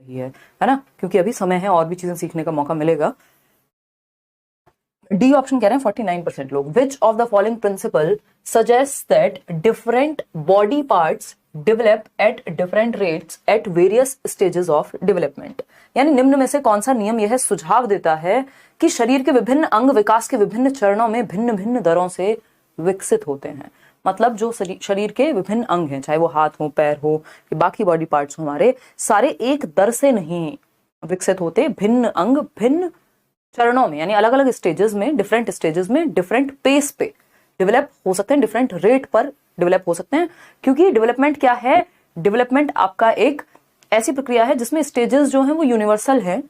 है ना, क्योंकि अभी समय है और भी चीजें सीखने का मौका मिलेगा। डी ऑप्शन कह रहे हैं 49% लोग। Which of the following principle suggest that different body parts develop at different rates at various stages of development. यानी निम्न में से कौन सा नियम यह सुझाव देता है कि शरीर के विभिन्न अंग विकास के विभिन्न चरणों में भिन्न भिन्न दरों से विकसित होते हैं। मतलब जो शरीर के विभिन्न अंग हैं, चाहे वो हाथ हो, पैर हो, बाकी बॉडी पार्ट्स हमारे, सारे एक दर से नहीं विकसित होते। भिन्न अंग भिन्न चरणों में, यानी अलग अलग स्टेजेस में, डिफरेंट स्टेजेस में, डिफरेंट पेस पे डेवलप हो सकते हैं, डिफरेंट रेट पर डेवलप हो सकते हैं। क्योंकि डेवलपमेंट क्या है? डेवलपमेंट आपका एक ऐसी प्रक्रिया है जिसमें स्टेजेस जो हैं वो यूनिवर्सल हैं,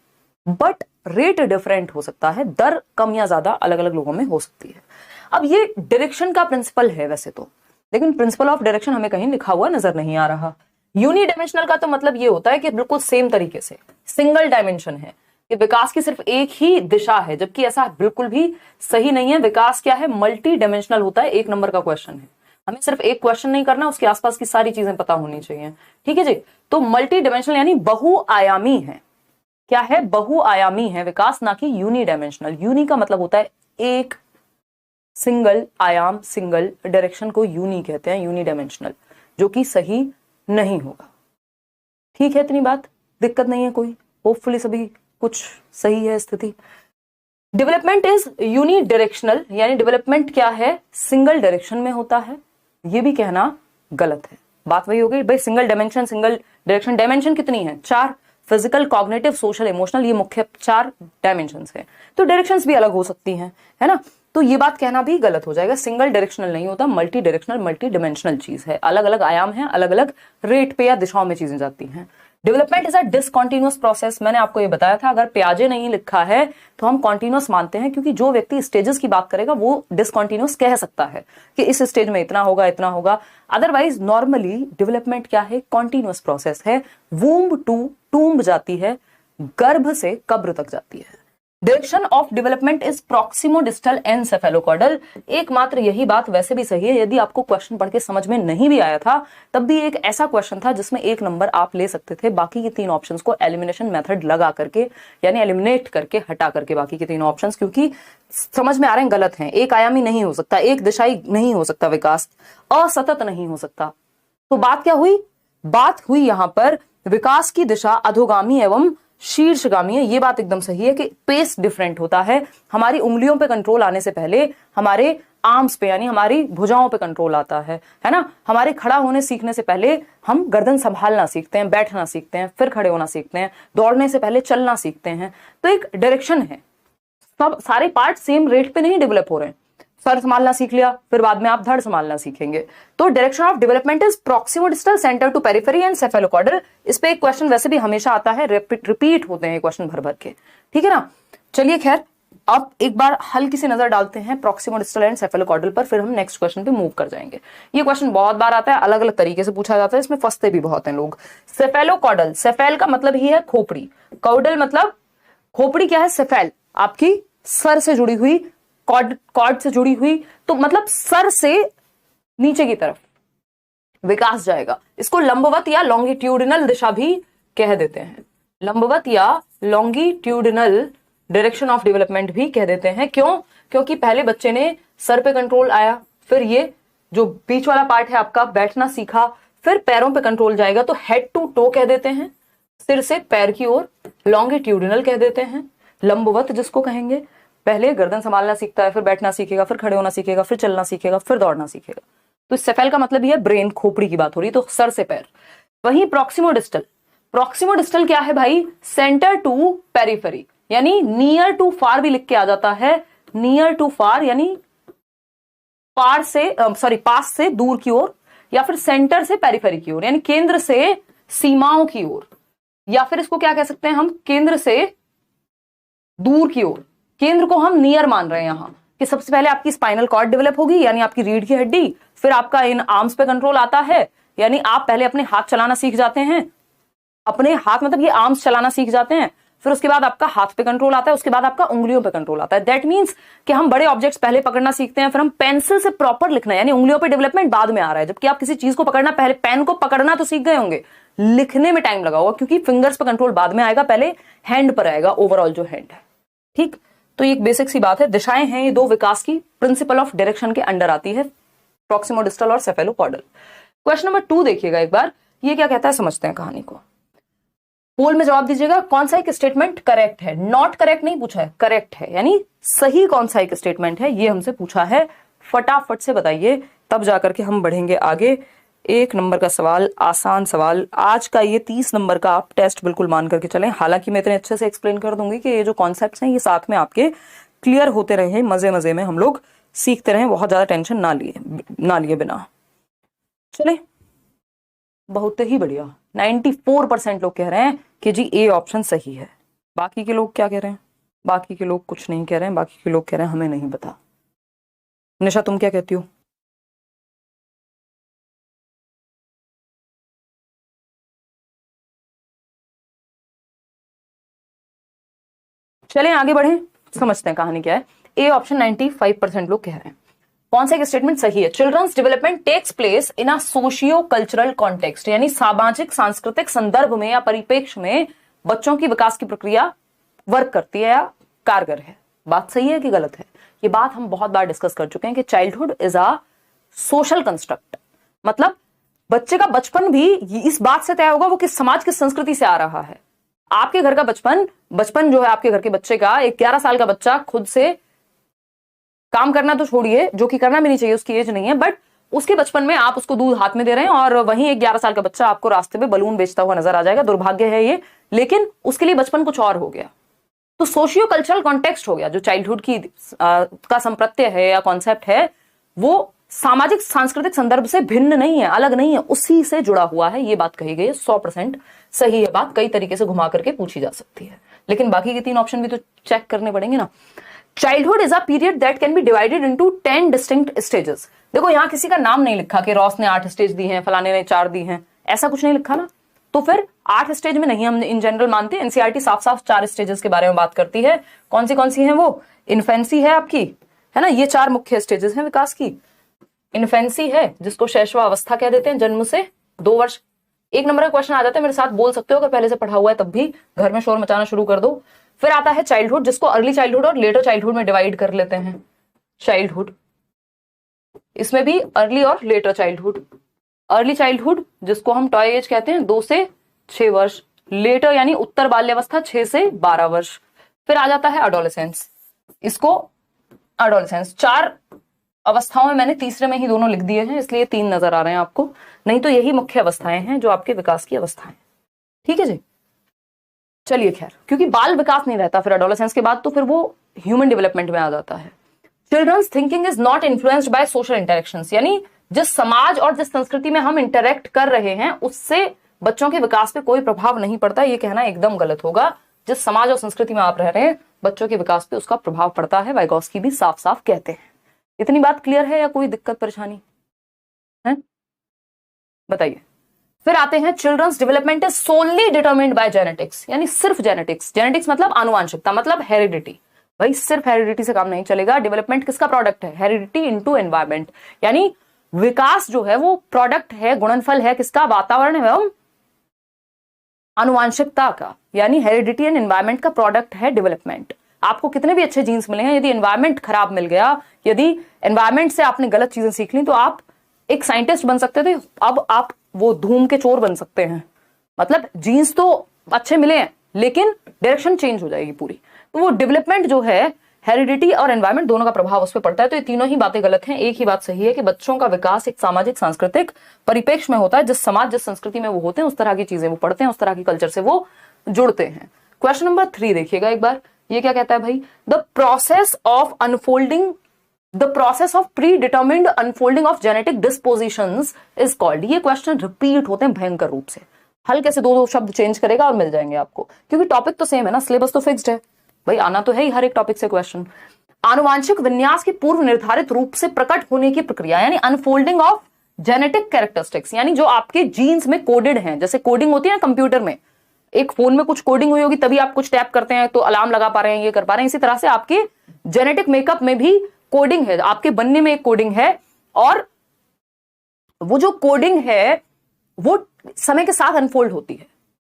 बट रेट डिफरेंट हो सकता है, दर कम या ज्यादा अलग अलग लोगों में हो सकती है। अब ये डायरेक्शन का प्रिंसिपल है वैसे तो, लेकिन प्रिंसिपल ऑफ डायरेक्शन हमें कहीं लिखा हुआ नजर नहीं आ रहा। यूनिडायमेंशनल का तो मतलब ये होता है कि बिल्कुल सेम तरीके से सिंगल डायमेंशन है, कि विकास की सिर्फ एक ही दिशा है, जबकि ऐसा बिल्कुल भी सही नहीं है। विकास क्या है? मल्टी डायमेंशनल होता है। एक नंबर का क्वेश्चन है, हमें सिर्फ एक क्वेश्चन नहीं करना, उसके आसपास की सारी चीजें पता होनी चाहिए। ठीक है जी। तो मल्टी डायमेंशनल यानी बहुआयामी है। क्या है? बहुआयामी है विकास, ना कि यूनिडायमेंशनल। यूनि का मतलब होता है एक, सिंगल आयाम, सिंगल डायरेक्शन को यूनि कहते हैं, यूनिडायमेंशनल, जो कि सही नहीं होगा। ठीक है, इतनी बात, दिक्कत नहीं है कोई, होपफुली सभी कुछ सही है स्थिति। डेवलपमेंट इज यूनि डायरेक्शनल, यानी डेवलपमेंट क्या है? सिंगल डायरेक्शन में होता है, ये भी कहना गलत है। बात वही हो गई भाई, single dimension, single direction. Dimension कितनी है? 4, फिजिकल, कॉग्निटिव, सोशल, इमोशनल, ये मुख्य 4 डायमेंशंस है। तो डायरेक्शंस भी अलग हो सकती हैं, है ना। तो ये बात कहना भी गलत हो जाएगा। सिंगल डायरेक्शनल नहीं होता, मल्टी डायरेक्शनल, मल्टी डायमेंशनल चीज है। अलग अलग आयाम है, अलग अलग रेट पे या दिशाओं में चीजें जाती हैं। Development is a discontinuous process. मैंने आपको ये बताया था, अगर प्याजे नहीं लिखा है तो हम कॉन्टिन्यूअस मानते हैं, क्योंकि जो व्यक्ति स्टेजेस की बात करेगा वो डिसकंटिन्यूअस कह सकता है कि इस स्टेज में इतना होगा, इतना होगा। अदरवाइज नॉर्मली डेवलपमेंट क्या है? कॉन्टिन्यूअस प्रोसेस है। वूम्ब टू टूम्ब जाती है, गर्भ से कब्र तक जाती है। Direction of development is proximodistal and cephalocaudal. एकमात्र यही बात वैसे भी सही है। यदि आपको क्वेश्चन पढ़ के समझ में नहीं भी आया था, तब भी एक ऐसा क्वेश्चन था जिसमें 1 नंबर आप ले सकते थे। बाकी के 3 ऑप्शंस को एलिमिनेशन मेथड लगा करके, यानी एलिमिनेट करके, हटा करके बाकी के 3 ऑप्शंस, क्योंकि समझ में आ रहे हैं गलत हैं। एक आयामी नहीं हो सकता, एक दिशाई नहीं हो सकता विकास, असतत नहीं हो सकता। तो बात क्या हुई? बात हुई यहां पर विकास की दिशा अधोगामी एवं शीर्षगामी है। ये बात एकदम सही है कि पेस डिफरेंट होता है। हमारी उंगलियों पे कंट्रोल आने से पहले हमारे आर्म्स पे, यानी हमारी भुजाओं पे कंट्रोल आता है ना। हमारे खड़ा होने सीखने से पहले हम गर्दन संभालना सीखते हैं, बैठना सीखते हैं, फिर खड़े होना सीखते हैं, दौड़ने से पहले चलना सीखते हैं। तो एक डायरेक्शन है। सब सारे पार्ट सेम रेट पे नहीं डेवलप हो रहे हैं। सर संभालना सीख लिया, फिर बाद में आप धड़ संभालना सीखेंगे। तो direction of development is proximodistal, centre to periphery and cephalocaudal. इस पे एक क्वेश्चन वैसे भी हमेशा आता है, रिपीट होते हैं क्वेश्चन भर भर के। ठीक है ना। चलिए खैर, अब एक बार हल्की सी नजर डालते हैं प्रॉक्सिमोडिस्टल एंड सेफेलोकॉर्डल पर, फिर हम नेक्स्ट क्वेश्चन पे मूव कर जाएंगे। ये क्वेश्चन बहुत बार आता है, अलग अलग तरीके से पूछा जाता है, इसमें फंसते भी बहुत हैं लोग। सेफेलोकॉर्डल, सेफेल का मतलब ही है खोपड़ी, कॉर्डल मतलब खोपड़ी। क्या है? सेफेल आपकी सर से जुड़ी हुई, कॉर्ड से जुड़ी हुई, तो मतलब सर से नीचे की तरफ विकास जाएगा। इसको लंबवत या लॉन्गिट्यूडिनल दिशा भी कह देते हैं। लंबवत या लॉन्गिट्यूडिनल डायरेक्शन ऑफ डेवलपमेंट भी कह देते हैं। क्यों? क्योंकि पहले बच्चे ने सर पे कंट्रोल आया, फिर ये जो बीच वाला पार्ट है आपका बैठना सीखा, फिर पैरों पे कंट्रोल जाएगा, तो हेड टू टो कह देते हैं, सिर से पैर की ओर। लॉन्गिट्यूडिनल कह देते हैं, लंबवत जिसको कहेंगे। पहले गर्दन संभालना सीखता है, फिर बैठना सीखेगा, फिर खड़े होना सीखेगा, फिर चलना सीखेगा, फिर दौड़ना सीखेगा। तो सेफेल का मतलब ही है ब्रेन, खोपड़ी की बात हो रही, तो सर से पैर। वहीं प्रॉक्सिमोडिस्टल, प्रॉक्सिमोडिस्टल क्या है भाई? सेंटर टू पेरिफेरी, यानी नियर टू फार भी लिख के आ जाता है। नियर टू फार यानी पार से पास से दूर की ओर, या फिर सेंटर से पेरिफेरी की ओर, यानी केंद्र से सीमाओं की ओर, या फिर इसको क्या कह सकते हैं हम? केंद्र से दूर की ओर। केंद्र को हम नियर मान रहे हैं यहां, कि सबसे पहले आपकी स्पाइनल कॉर्ड डेवलप होगी, यानी आपकी रीढ़ की हड्डी, फिर आपका इन आर्म्स पे कंट्रोल आता है, यानी आप पहले अपने हाथ चलाना सीख जाते हैं, अपने हाथ मतलब ये आर्म्स चलाना सीख जाते हैं, फिर उसके बाद आपका हाथ पे कंट्रोल आता है, उसके बाद आपका उंगलियों पे कंट्रोल आता है। दैट मींस कि हम बड़े ऑब्जेक्ट्स पहले पकड़ना सीखते हैं, फिर हम पेंसिल से प्रॉपर लिखना, यानी उंगलियों पे डेवलपमेंट बाद में आ रहा है। जबकि आप किसी चीज को पकड़ना, पहले पेन को पकड़ना तो सीख गए होंगे, लिखने में टाइम लगा होगा, क्योंकि फिंगर्स पर कंट्रोल बाद में आएगा, पहले हैंड पर आएगा, ओवरऑल जो हैंड है। ठीक, तो ये एक बेसिक सी बात है। दिशाएं हैं ये दो विकास की, प्रिंसिपल ऑफ डायरेक्शन के अंडर आती है, प्रॉक्सिमोडिस्टल और सेफेलोपॉडल। क्वेश्चन नंबर 2 देखिएगा एक बार, ये क्या कहता है समझते हैं कहानी को। पोल में जवाब दीजिएगा, कौन सा एक स्टेटमेंट करेक्ट है। नॉट करेक्ट नहीं पूछा है, करेक्ट है, यानी सही कौन सा एक स्टेटमेंट है ये हमसे पूछा है। फटाफट से बताइए, तब जाकर के हम बढ़ेंगे आगे। 1 नंबर का सवाल, आसान सवाल आज का, ये 30 नंबर का आप टेस्ट बिल्कुल मान करके चलें। हालांकि मैं इतने अच्छे से एक्सप्लेन कर दूंगी कि ये जो कॉन्सेप्ट्स हैं ये साथ में आपके क्लियर होते रहे, मजे मजे में हम लोग सीखते रहे, बहुत ज्यादा टेंशन ना लिए बिना। चले, बहुत ही बढ़िया। 94% लोग कह रहे हैं कि जी ए ऑप्शन सही है। बाकी के लोग क्या कह रहे हैं? बाकी के लोग कुछ नहीं कह रहे हैं, बाकी के लोग कह रहे हैं हमें नहीं पता। निशा तुम क्या कहती हो? चलें आगे बढ़ें, समझते हैं कहानी क्या है। ए ऑप्शन 95% लोग कह रहे हैं। कौन सा एक स्टेटमेंट सही है? Children's development takes place in a socio cultural context, यानी सामाजिक सांस्कृतिक संदर्भ में या परिप्रेक्ष्य में बच्चों की विकास की प्रक्रिया वर्क करती है या कारगर है। बात सही है कि गलत है? ये बात हम बहुत बार डिस्कस कर चुके हैं कि childhood is a social construct, मतलब बच्चे का बचपन भी इस बात से तय होगा वो किस समाज, किस संस्कृति से आ रहा है। आपके घर का बचपन जो है, आपके घर के बच्चे का, एक 11 साल का बच्चा खुद से काम करना तो छोड़िए, जो कि करना भी नहीं चाहिए, उसकी एज नहीं है, बट उसके बचपन में आप उसको दूध हाथ में दे रहे हैं, और वहीं एक 11 साल का बच्चा आपको रास्ते में बलून बेचता हुआ नजर आ जाएगा। दुर्भाग्य है ये, लेकिन उसके लिए बचपन कुछ और हो गया। तो सोशियो कल्चरल कॉन्टेक्स्ट हो गया। जो चाइल्डहुड की का संप्रत्यय है या कॉन्सेप्ट है, वो सामाजिक सांस्कृतिक संदर्भ से भिन्न नहीं है, अलग नहीं है, उसी से जुड़ा हुआ है। ये बात कही गई है, 100% सही है। बात कई तरीके से घुमा करके पूछी जा सकती है, लेकिन बाकी के 3 ऑप्शन भी तो चेक करने पड़ेंगे ना। Childhood is a period that can be divided into 10 distinct stages. देखो यहां किसी का नाम नहीं लिखा कि रॉस ने 8 स्टेज दी हैं, फलाने ने 4 दी हैं, ऐसा कुछ नहीं लिखा ना। तो फिर 8 स्टेज में नहीं हम इन जनरल मानते। एनसीईआरटी साफ साफ 4 स्टेजेस के बारे में बात करती है। कौन सी हैं वो? इन्फेंसी है आपकी, है ना, ये 4 मुख्य स्टेजेस हैं विकास की। इन्फेंसी है, जिसको शैशवावस्था कह देते हैं, जन्म से 2 वर्ष। 1 नंबर का क्वेश्चन आ जाता है, मेरे साथ बोल सकते हो अगर पहले से पढ़ा हुआ है, तब भी घर में शोर मचाना शुरू कर दो। फिर आता है चाइल्डहुड, जिसको अर्ली चाइल्डहुड और लेटर चाइल्डहुड में डिवाइड कर लेते हैं। चाइल्डहुड, इसमें भी अर्ली और लेटर चाइल्डहुड। अर्ली चाइल्डहुड जिसको हम टॉय एज कहते हैं, 2 से 6 वर्ष। लेटर यानी उत्तर बाल्यावस्था, 6 से 12 वर्ष। फिर आ जाता है अडोलेसेंस। इसको अडोलेसेंस 4 अवस्थाओं में, मैंने तीसरे में ही दोनों लिख दिए हैं, इसलिए 3 नजर आ रहे हैं आपको, नहीं तो यही मुख्य अवस्थाएं हैं जो आपके विकास की अवस्थाएं। ठीक है जी, चलिए खैर, क्योंकि बाल विकास नहीं रहता फिर एडोलेसेंस के बाद, तो फिर वो ह्यूमन डेवलपमेंट में आ जाता है। Children's thinking is not influenced by social interactions, यानी जिस समाज और जिस संस्कृति में हम इंटरेक्ट कर रहे हैं उससे बच्चों के विकास पे कोई प्रभाव नहीं पड़ता। ये कहना एकदम गलत होगा। जिस समाज और संस्कृति में आप रह रहे हैं, बच्चों के विकास पे उसका प्रभाव पड़ता है। वाइगोस्की भी साफ साफ कहते हैं। इतनी बात क्लियर है या कोई दिक्कत परेशानी है? बताइए। फिर आते हैं children's development is solely determined by genetics, यानी सिर्फ जेनेटिक्स। जेनेटिक्स मतलब आनुवांशिकता, मतलब हेरिडिटी। भाई सिर्फ हेरिडिटी से काम नहीं चलेगा। डेवलपमेंट किसका प्रोडक्ट है? हेरिडिटी इनटू एनवायरमेंट, यानी विकास जो है वो प्रोडक्ट है, गुणनफल है किसका? वातावरण एवं आनुवांशिकता का, यानी हेरिडिटी एंड एनवायरमेंट का प्रोडक्ट है डेवलपमेंट। आपको कितने भी अच्छे जीन्स मिले हैं, यदि एनवायरमेंट खराब मिल गया, यदि एनवायरमेंट से आपने गलत चीजें सीख ली, तो आप एक साइंटिस्ट बन सकते थे, अब आप वो धूम के चोर बन सकते हैं। मतलब जीन्स तो अच्छे मिले हैं, लेकिन डायरेक्शन चेंज हो जाएगी पूरी। तो वो डेवलपमेंट जो है, हेरिडिटी और एनवायरमेंट दोनों का प्रभाव उस पर पड़ता है। तो ये तीनों ही बातें गलत हैं। एक ही बात सही है कि बच्चों का विकास एक सामाजिक सांस्कृतिक परिप्रेक्ष्य में होता है। जिस समाज जिस संस्कृति में वो होते हैं, उस तरह की चीजें वो पढ़ते हैं, उस तरह की कल्चर से वो जुड़ते हैं। क्वेश्चन नंबर 3 देखिएगा एक बार, ये क्या कहता है भाई? The process of unfolding, the process of predetermined unfolding of genetic dispositions is called. ये क्वेश्चन रिपीट होते हैं भयंकर रूप से। हल्के से 2 शब्द चेंज करेगा और मिल जाएंगे आपको, क्योंकि टॉपिक तो सेम है ना, सिलेबस तो फिक्स्ड है भाई, आना तो है ही हर एक टॉपिक से क्वेश्चन। आनुवांशिक विन्यास की पूर्व निर्धारित रूप से प्रकट होने की प्रक्रिया, यानी अनफोल्डिंग ऑफ जेनेटिक कैरेक्टरिस्टिक्स, यानी जो आपके जीन्स में कोडेड हैं। जैसे कोडिंग होती है ना कंप्यूटर में, एक फोन में कुछ कोडिंग हुई होगी तभी आप कुछ टैप करते हैं तो अलार्म लगा पा रहे हैं, ये कर पा रहे हैं। इसी तरह से आपके जेनेटिक मेकअप में भी कोडिंग है, आपके बनने में एक कोडिंग है, और वो जो कोडिंग है वो समय के साथ अनफोल्ड होती है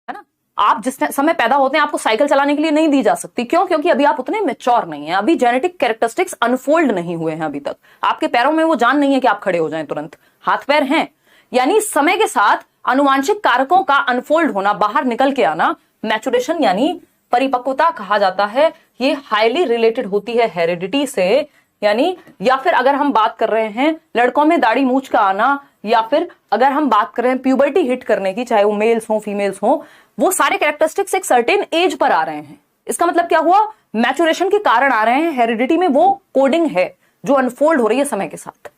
ना। आप जिस समय पैदा होते हैं आपको साइकिल चलाने के लिए नहीं दी जा सकती, क्यों? क्योंकि अभी आप उतने मैच्योर नहीं है, अभी जेनेटिक कैरेक्टरिस्टिक्स अनफोल्ड नहीं हुए हैं अभी तक, आपके पैरों में वो जान नहीं है कि आप खड़े हो जाएं तुरंत, हाथ पैर हैं। यानी समय के साथ आनुवांशिक कारकों का अनफोल्ड होना, बाहर निकल के आना, मैचुरेशन यानी परिपक्वता कहा जाता है, ये हाईली रिलेटेड होती है हेरिडिटी से। यानी या फिर अगर हम बात कर रहे हैं लड़कों में दाढ़ी मूछ का आना, या फिर अगर हम बात कर रहे हैं प्यूबर्टी हिट करने की, चाहे वो मेल्स हो फीमेल्स हो, वो सारे कैरेक्टरिस्टिक्स एक सर्टेन एज पर आ रहे हैं। इसका मतलब क्या हुआ? मैचुरेशन के कारण आ रहे हैं, हेरिडिटी में वो कोडिंग है जो अनफोल्ड हो रही है समय के साथ।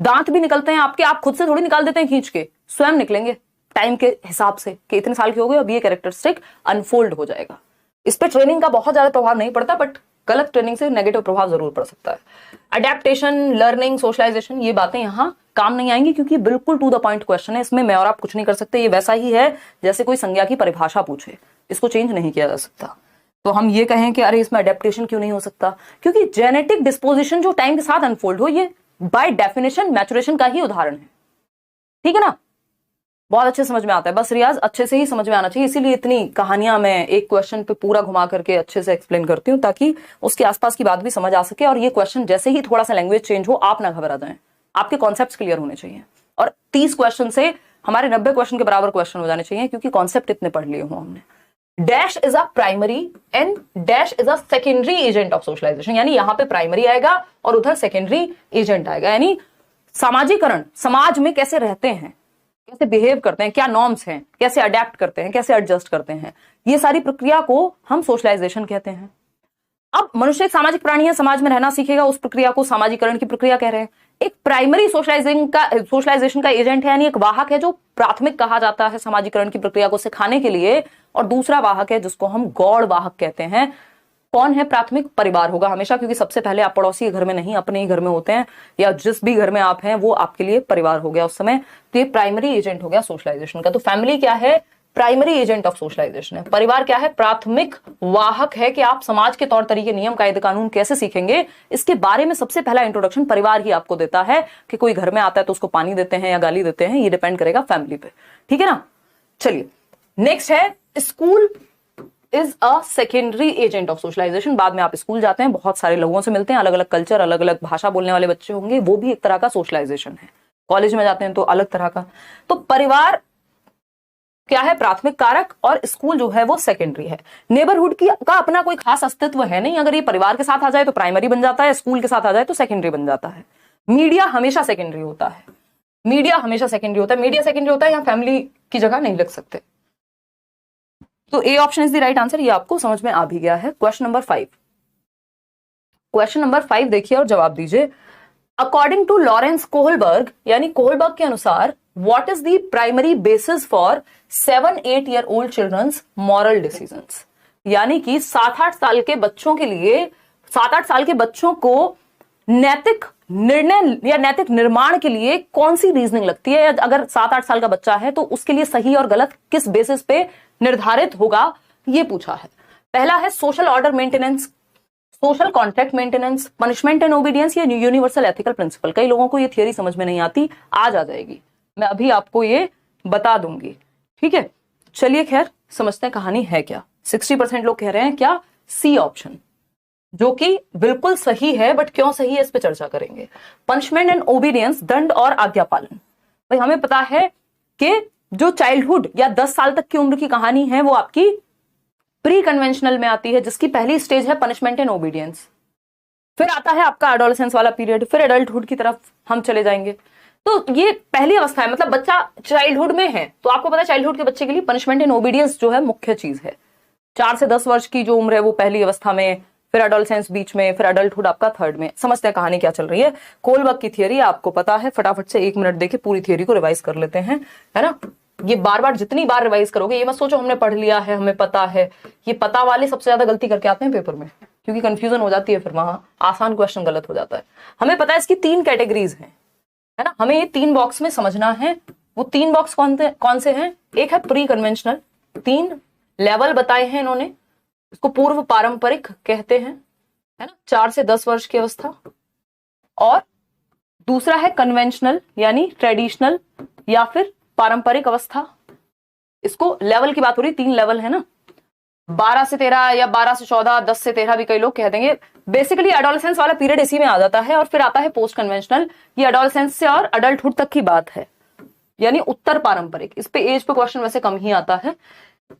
दांत भी निकलते हैं आपके, आप खुद से थोड़ी निकाल देते हैं खींच के, स्वयं निकलेंगे टाइम के हिसाब से कि इतने साल के हो गए, अब ये कैरेक्टरिस्टिक अनफोल्ड हो जाएगा। इस पे ट्रेनिंग का बहुत ज्यादा प्रभाव नहीं पड़ता, बट गलत ट्रेनिंग से नेगेटिव प्रभाव जरूर पड़ सकता है। अडेप्टेशन, लर्निंग, सोशलाइजेशन, ये बातें यहां काम नहीं आएंगी क्योंकि बिल्कुल टू द पॉइंट क्वेश्चन है, इसमें मैं और आप कुछ नहीं कर सकते। ये वैसा ही है जैसे कोई संज्ञा की परिभाषा पूछे, इसको चेंज नहीं किया जा सकता। तो हम ये कहें कि अरे इसमें अडेप्टेशन क्यों नहीं हो सकता, क्योंकि जेनेटिक डिस्पोजिशन जो टाइम के साथ अनफोल्ड हो, ये बाय डेफिनेशन मैचुरेशन का ही उदाहरण है। ठीक है ना? बहुत अच्छे समझ में आता है, बस रियाज अच्छे से ही समझ में आना चाहिए, इसीलिए इतनी कहानियां मैं एक क्वेश्चन पे पूरा घुमा करके अच्छे से एक्सप्लेन करती हूँ, ताकि उसके आसपास की बात भी समझ आ सके। और ये क्वेश्चन जैसे ही थोड़ा सा लैंग्वेज चेंज हो, आप ना घबरा जाएं, आपके कॉन्सेप्ट क्लियर होने चाहिए। और 30 क्वेश्चन से हमारे 90 क्वेश्चन के बराबर क्वेश्चन हो जाने चाहिए, क्योंकि कॉन्सेप्ट इतने पढ़ लिए हो हमने। Dash is a primary and dash is a secondary agent of socialisation, यानी यहां पे प्राइमरी आएगा और उधर सेकेंडरी एजेंट आएगा। यानी सामाजिकरण, समाज में कैसे रहते हैं, कैसे बिहेव करते हैं, क्या नॉर्म्स हैं, कैसे अडेप्ट करते हैं, कैसे एडजस्ट करते हैं, ये सारी प्रक्रिया को हम सोशलाइजेशन कहते हैं। अब मनुष्य एक सामाजिक प्राणी है, समाज में रहना सीखेगा, उस प्रक्रिया को सामाजिकरण की प्रक्रिया कह रहे हैं। एक प्राइमरी सोशलाइजेशन का एजेंट है, यानी एक वाहक है जो प्राथमिक कहा जाता है सामाजिकरण की प्रक्रिया को सिखाने के लिए, और दूसरा वाहक है जिसको हम गौड़ वाहक कहते हैं। कौन है प्राथमिक? परिवार होगा हमेशा, क्योंकि सबसे पहले आप पड़ोसी के घर में नहीं अपने ही घर में होते हैं, या जिस भी घर में आप हैं वो आपके लिए परिवार हो गया उस समय। तो ये प्राइमरी एजेंट हो गया सोशलाइजेशन का। तो फैमिली क्या है? प्राइमरी एजेंट ऑफ सोशलाइजेशन है। परिवार क्या है? प्राथमिक वाहक है कि आप समाज के तौर तरीके, नियम, कायदे, कानून कैसे सीखेंगे, इसके बारे में सबसे पहला इंट्रोडक्शन परिवार ही आपको देता है। कि कोई घर में आता है तो उसको पानी देते हैं या गाली देते हैं, ये डिपेंड करेगा फैमिली पे। ठीक है ना? चलिए नेक्स्ट है school is a secondary agent of socialisation. बाद में आप स्कूल जाते हैं, बहुत सारे लोगों से मिलते हैं, अलग अलग कल्चर, अलग अलग भाषा बोलने वाले बच्चे होंगे, वो भी एक तरह का सोशलाइजेशन है। कॉलेज में जाते हैं तो अलग तरह का। तो परिवार क्या है? प्राथमिक कारक, और स्कूल जो है वो सेकेंडरी है। नेबरहुड का अपना कोई खास अस्तित्व है नहीं, अगर ये परिवार के साथ आ जाए तो प्राइमरी बन जाता है, स्कूल के साथ आ जाए तो सेकेंडरी बन जाता है। मीडिया हमेशा सेकेंडरी होता है, मीडिया हमेशा सेकेंडरी होता है, मीडिया सेकेंडरी होता है, यहाँ फैमिली की जगह नहीं लग सकते। तो A option is the right answer, ये आपको समझ में आ भी गया है। क्वेश्चन नंबर 5, क्वेश्चन नंबर 5 देखिए और जवाब दीजिए। अकॉर्डिंग टू लॉरेंस कोहलबर्ग, यानी कोहलबर्ग के अनुसार, what is the primary basis for 7-8 year old children's moral decisions, यानी कि 7-8 साल के बच्चों के लिए, 7-8 साल के बच्चों को नैतिक निर्णय या नैतिक निर्माण के लिए कौन सी रीजनिंग लगती है? अगर 7-8 साल का बच्चा है तो उसके लिए सही और गलत किस बेसिस पे निर्धारित होगा, ये पूछा है। पहला है social order maintenance, social contract maintenance, punishment and obedience, या यूनिवर्सल एथिकल प्रिंसिपल। कई लोगों को ये थियरी समझ में नहीं आती, आज आ जाएगी, मैं अभी आपको ये बता दूंगी। ठीक है, चलिए खैर समझते हैं कहानी है क्या। 60% लोग कह रहे हैं क्या? सी ऑप्शन, जो कि बिल्कुल सही है, बट क्यों सही है इस पे चर्चा करेंगे। पनिशमेंट एंड ओबीडियंस, दंड और आज्ञा पालन। भाई हमें पता है कि जो चाइल्डहुड या 10 साल तक की उम्र की कहानी है वो आपकी प्री कन्वेंशनल में आती है, जिसकी पहली स्टेज है पनिशमेंट एंड ओबीडियंस। फिर आता है आपका एडोलेसेंस वाला पीरियड, फिर एडल्टहुड की तरफ हम चले जाएंगे। तो ये पहली अवस्था है, मतलब बच्चा चाइल्डहुड में है, तो आपको पता है चाइल्डहुड के बच्चे के लिए पनिशमेंट एंड ओबीडियंस जो है मुख्य चीज है। 4 से 10 वर्ष की जो उम्र है वो पहली अवस्था में, फिर एडोलेसेंस बीच में, फिर एडल्टहुड आपका थर्ड में। समझते हैं कहानी क्या चल रही है। कोहलबर्ग की थियरी आपको पता है, फटाफट से 1 मिनट देके पूरी थियरी को रिवाइज कर लेते हैं, है ना। ये बार बार जितनी बार रिवाइज करोगे, ये मत सोचो हमने पढ़ लिया है हमें पता है। ये पता वाले सबसे ज्यादा गलती करके आते हैं पेपर में, क्योंकि कंफ्यूजन हो जाती है, फिर वहां आसान क्वेश्चन गलत हो जाता है। हमें पता है इसकी 3 कैटेगरीज हैं, है ना। हमें ये 3 बॉक्स में समझना है। वो 3 बॉक्स कौन से हैं? एक है प्री कन्वेंशनल, 3 लेवल बताए हैं इन्होंने, इसको पूर्व पारंपरिक कहते हैं, है ना, 4 से 10 वर्ष की अवस्था। और दूसरा है कन्वेंशनल यानी ट्रेडिशनल या फिर पारंपरिक अवस्था, इसको लेवल की बात हो रही, 3 लेवल है ना, 12 से 13 या 12 से 14, 10 से 13 भी कई लोग कह देंगे। बेसिकली एडोलेसेंस वाला पीरियड इसी में आ जाता है, और फिर आता है पोस्ट कन्वेंशनल, ये एडोलेसेंस से और अडल्टहुड तक की बात है, यानी उत्तर पारंपरिक। इस पे एज पे क्वेश्चन वैसे कम ही आता है।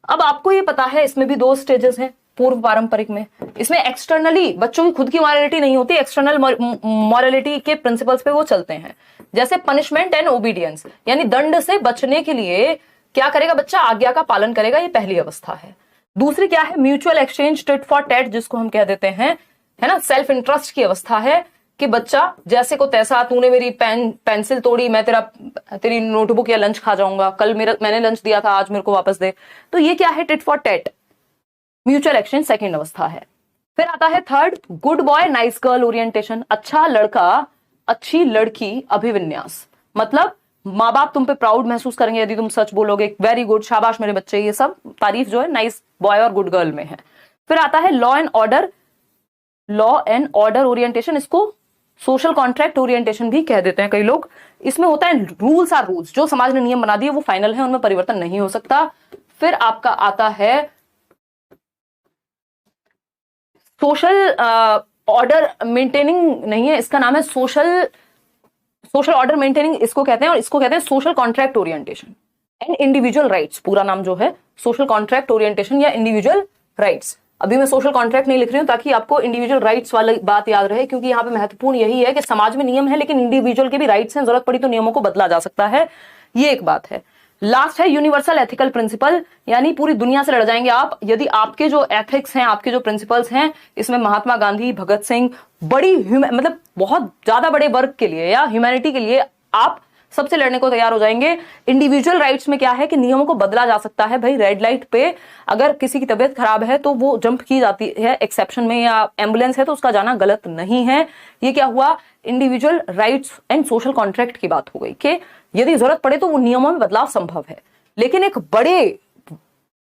अब आपको ये पता है इसमें भी 2 स्टेजेस हैं पूर्व पारंपरिक में। इसमें एक्सटर्नली बच्चों की खुद की मॉरलिटी नहीं होती, एक्सटर्नल मॉरलिटी के प्रिंसिपल्स पे वो चलते हैं, जैसे पनिशमेंट एंड ओबीडियंस, यानी दंड से बचने के लिए क्या करेगा बच्चा, आज्ञा का पालन करेगा, ये पहली अवस्था है। दूसरी क्या है, mutual exchange tit for tat, जिसको हम कह देते हैं, है ना, सेल्फ इंटरेस्ट की अवस्था है कि बच्चा जैसे को तैसा, तूने मेरी पेंसिल तोड़ी, मैं तेरी नोटबुक या लंच खा जाऊंगा, कल मैंने लंच दिया था, आज मेरे को वापस दे। तो ये क्या है, tit for tat, mutual exchange second अवस्था है। फिर आता है third, good boy nice girl orientation, अच्छा लड़का अच्छी लड़की अभिविन्यास, मतलब माँ बाप तुम पे प्राउड महसूस करेंगे यदि तुम सच बोलोगे, वेरी गुड, शाबाश मेरे बच्चे, ये सब तारीफ जो है नाइस बॉय और गुड गर्ल में है। फिर आता है लॉ एंड ऑर्डर ओरिएंटेशन, इसको सोशल कॉन्ट्रैक्ट ओरिएंटेशन भी कह देते हैं कई लोग। इसमें होता है रूल्स आर रूल्स, जो समाज ने नियम बना दिए वो फाइनल है, उनमें परिवर्तन नहीं हो सकता। फिर आपका आता है सोशल ऑर्डर मेंटेनिंग, नहीं है, इसका नाम है सोशल ऑर्डर मेंटेनिंग, इसको कहते हैं, और इसको कहते हैं social contract orientation and individual rights. पूरा नाम जो है सोशल कॉन्ट्रैक्ट ओरिएंटेशन या इंडिविजुअल राइट्स। अभी मैं सोशल कॉन्ट्रैक्ट नहीं लिख रही हूं ताकि आपको इंडिविजुअल राइट्स वाली बात याद रहे, क्योंकि यहाँ पे महत्वपूर्ण यही है कि समाज में नियम है लेकिन इंडिविजुअल के भी राइट्स हैं, जरूरत पड़ी तो नियमों को बदला जा सकता है, ये एक बात है। लास्ट है यूनिवर्सल एथिकल प्रिंसिपल, यानी पूरी दुनिया से लड़ जाएंगे आप यदि आपके जो एथिक्स हैं, आपके जो प्रिंसिपल्स हैं, इसमें महात्मा गांधी, भगत सिंह, बड़ी मतलब बहुत ज्यादा बड़े वर्ग के लिए या ह्यूमैनिटी के लिए आप सबसे लड़ने को तैयार हो जाएंगे। इंडिविजुअल राइट्स में क्या है कि नियमों को बदला जा सकता है। भाई रेड लाइट पे अगर किसी की तबीयत खराब है तो वो जंप की जाती है एक्सेप्शन में, या एम्बुलेंस है तो उसका जाना गलत नहीं है। ये क्या हुआ, individual rights and social contract की बात हो गई कि यदि जरूरत पड़े तो वो नियमों में बदलाव संभव है। लेकिन एक बड़े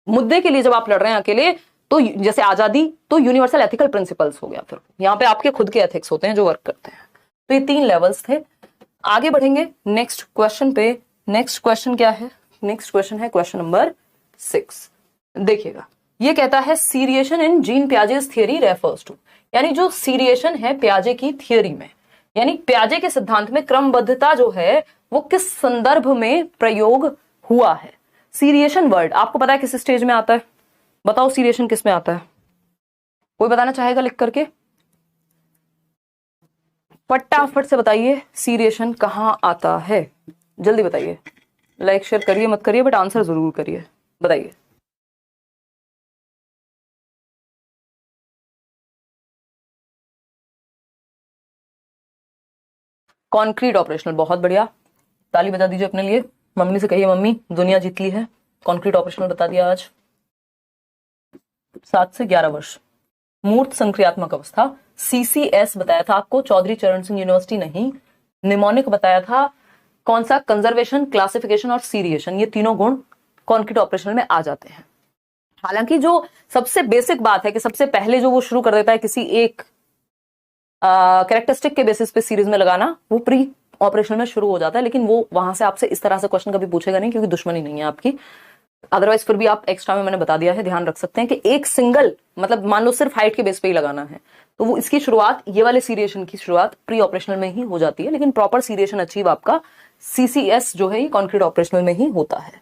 मुद्दे के लिए जब आप लड़ रहे हैं अकेले, तो जैसे आजादी, तो यूनिवर्सल एथिकल प्रिंसिपल्स हो गया, फिर यहाँ पे आपके खुद के एथिक्स होते हैं जो वर्क करते हैं। तो ये 3 लेवल्स थे। आगे बढ़ेंगे नेक्स्ट क्वेश्चन पे। नेक्स्ट क्वेश्चन क्या है, नेक्स्ट क्वेश्चन है क्वेश्चन नंबर 6। देखिएगा, ये कहता है seriation in Jean Piaget's theory refers to, यानी जो सीरिएशन है पियाजे की थियरी में, यानी पियाजे के सिद्धांत में क्रमबद्धता जो है वो किस संदर्भ में प्रयोग हुआ है। सीरिएशन वर्ड आपको पता है किस स्टेज में आता है, बताओ सीरिएशन किस में आता है, कोई बताना चाहेगा लिख करके, फटाफट से बताइए सीरिएशन कहां आता है, जल्दी बताइए। लाइक शेयर करिए मत करिए बट आंसर जरूर करिए, बताइए। कॉन्क्रीट ऑपरेशनल, बहुत बढ़िया, ताली बता दीजिए अपने लिए। मम्मी से कहिए मम्मी दुनिया जीत ली है, कॉन्क्रीट ऑपरेशनल बता दिया आज। 7 से 11 वर्ष। मूर्त संक्रियात्मक अवस्था, CCS बताया था आपको, चौधरी चरण सिंह यूनिवर्सिटी नहीं। निमोनिक बताया था, कौन सा, कंजर्वेशन, क्लासिफिकेशन और सीरिएशन, ये तीनों गुण कॉन्क्रीट ऑपरेशनल में आ जाते हैं। हालांकि जो सबसे बेसिक बात है कि सबसे पहले जो वो शुरू कर देता है किसी एक कैरेक्टरिस्टिक के बेसिस पे सीरीज में लगाना, वो प्री ऑपरेशनल में शुरू हो जाता है, लेकिन वो वहां से आपसे इस तरह से क्वेश्चन कभी पूछेगा नहीं क्योंकि दुश्मनी नहीं है आपकी। अदरवाइज फिर भी आप एक्स्ट्रा में मैंने बता दिया है, ध्यान रख सकते हैं कि एक सिंगल, मतलब मान लो सिर्फ हाइट के बेस पे ही लगाना है, तो वो इसकी शुरुआत, ये वाले सीरिएशन की शुरुआत प्री ऑपरेशनल में ही हो जाती है, लेकिन प्रॉपर सीरिएशन अचीव आपका CCS जो है ये कॉन्क्रीट ऑपरेशनल में ही होता है।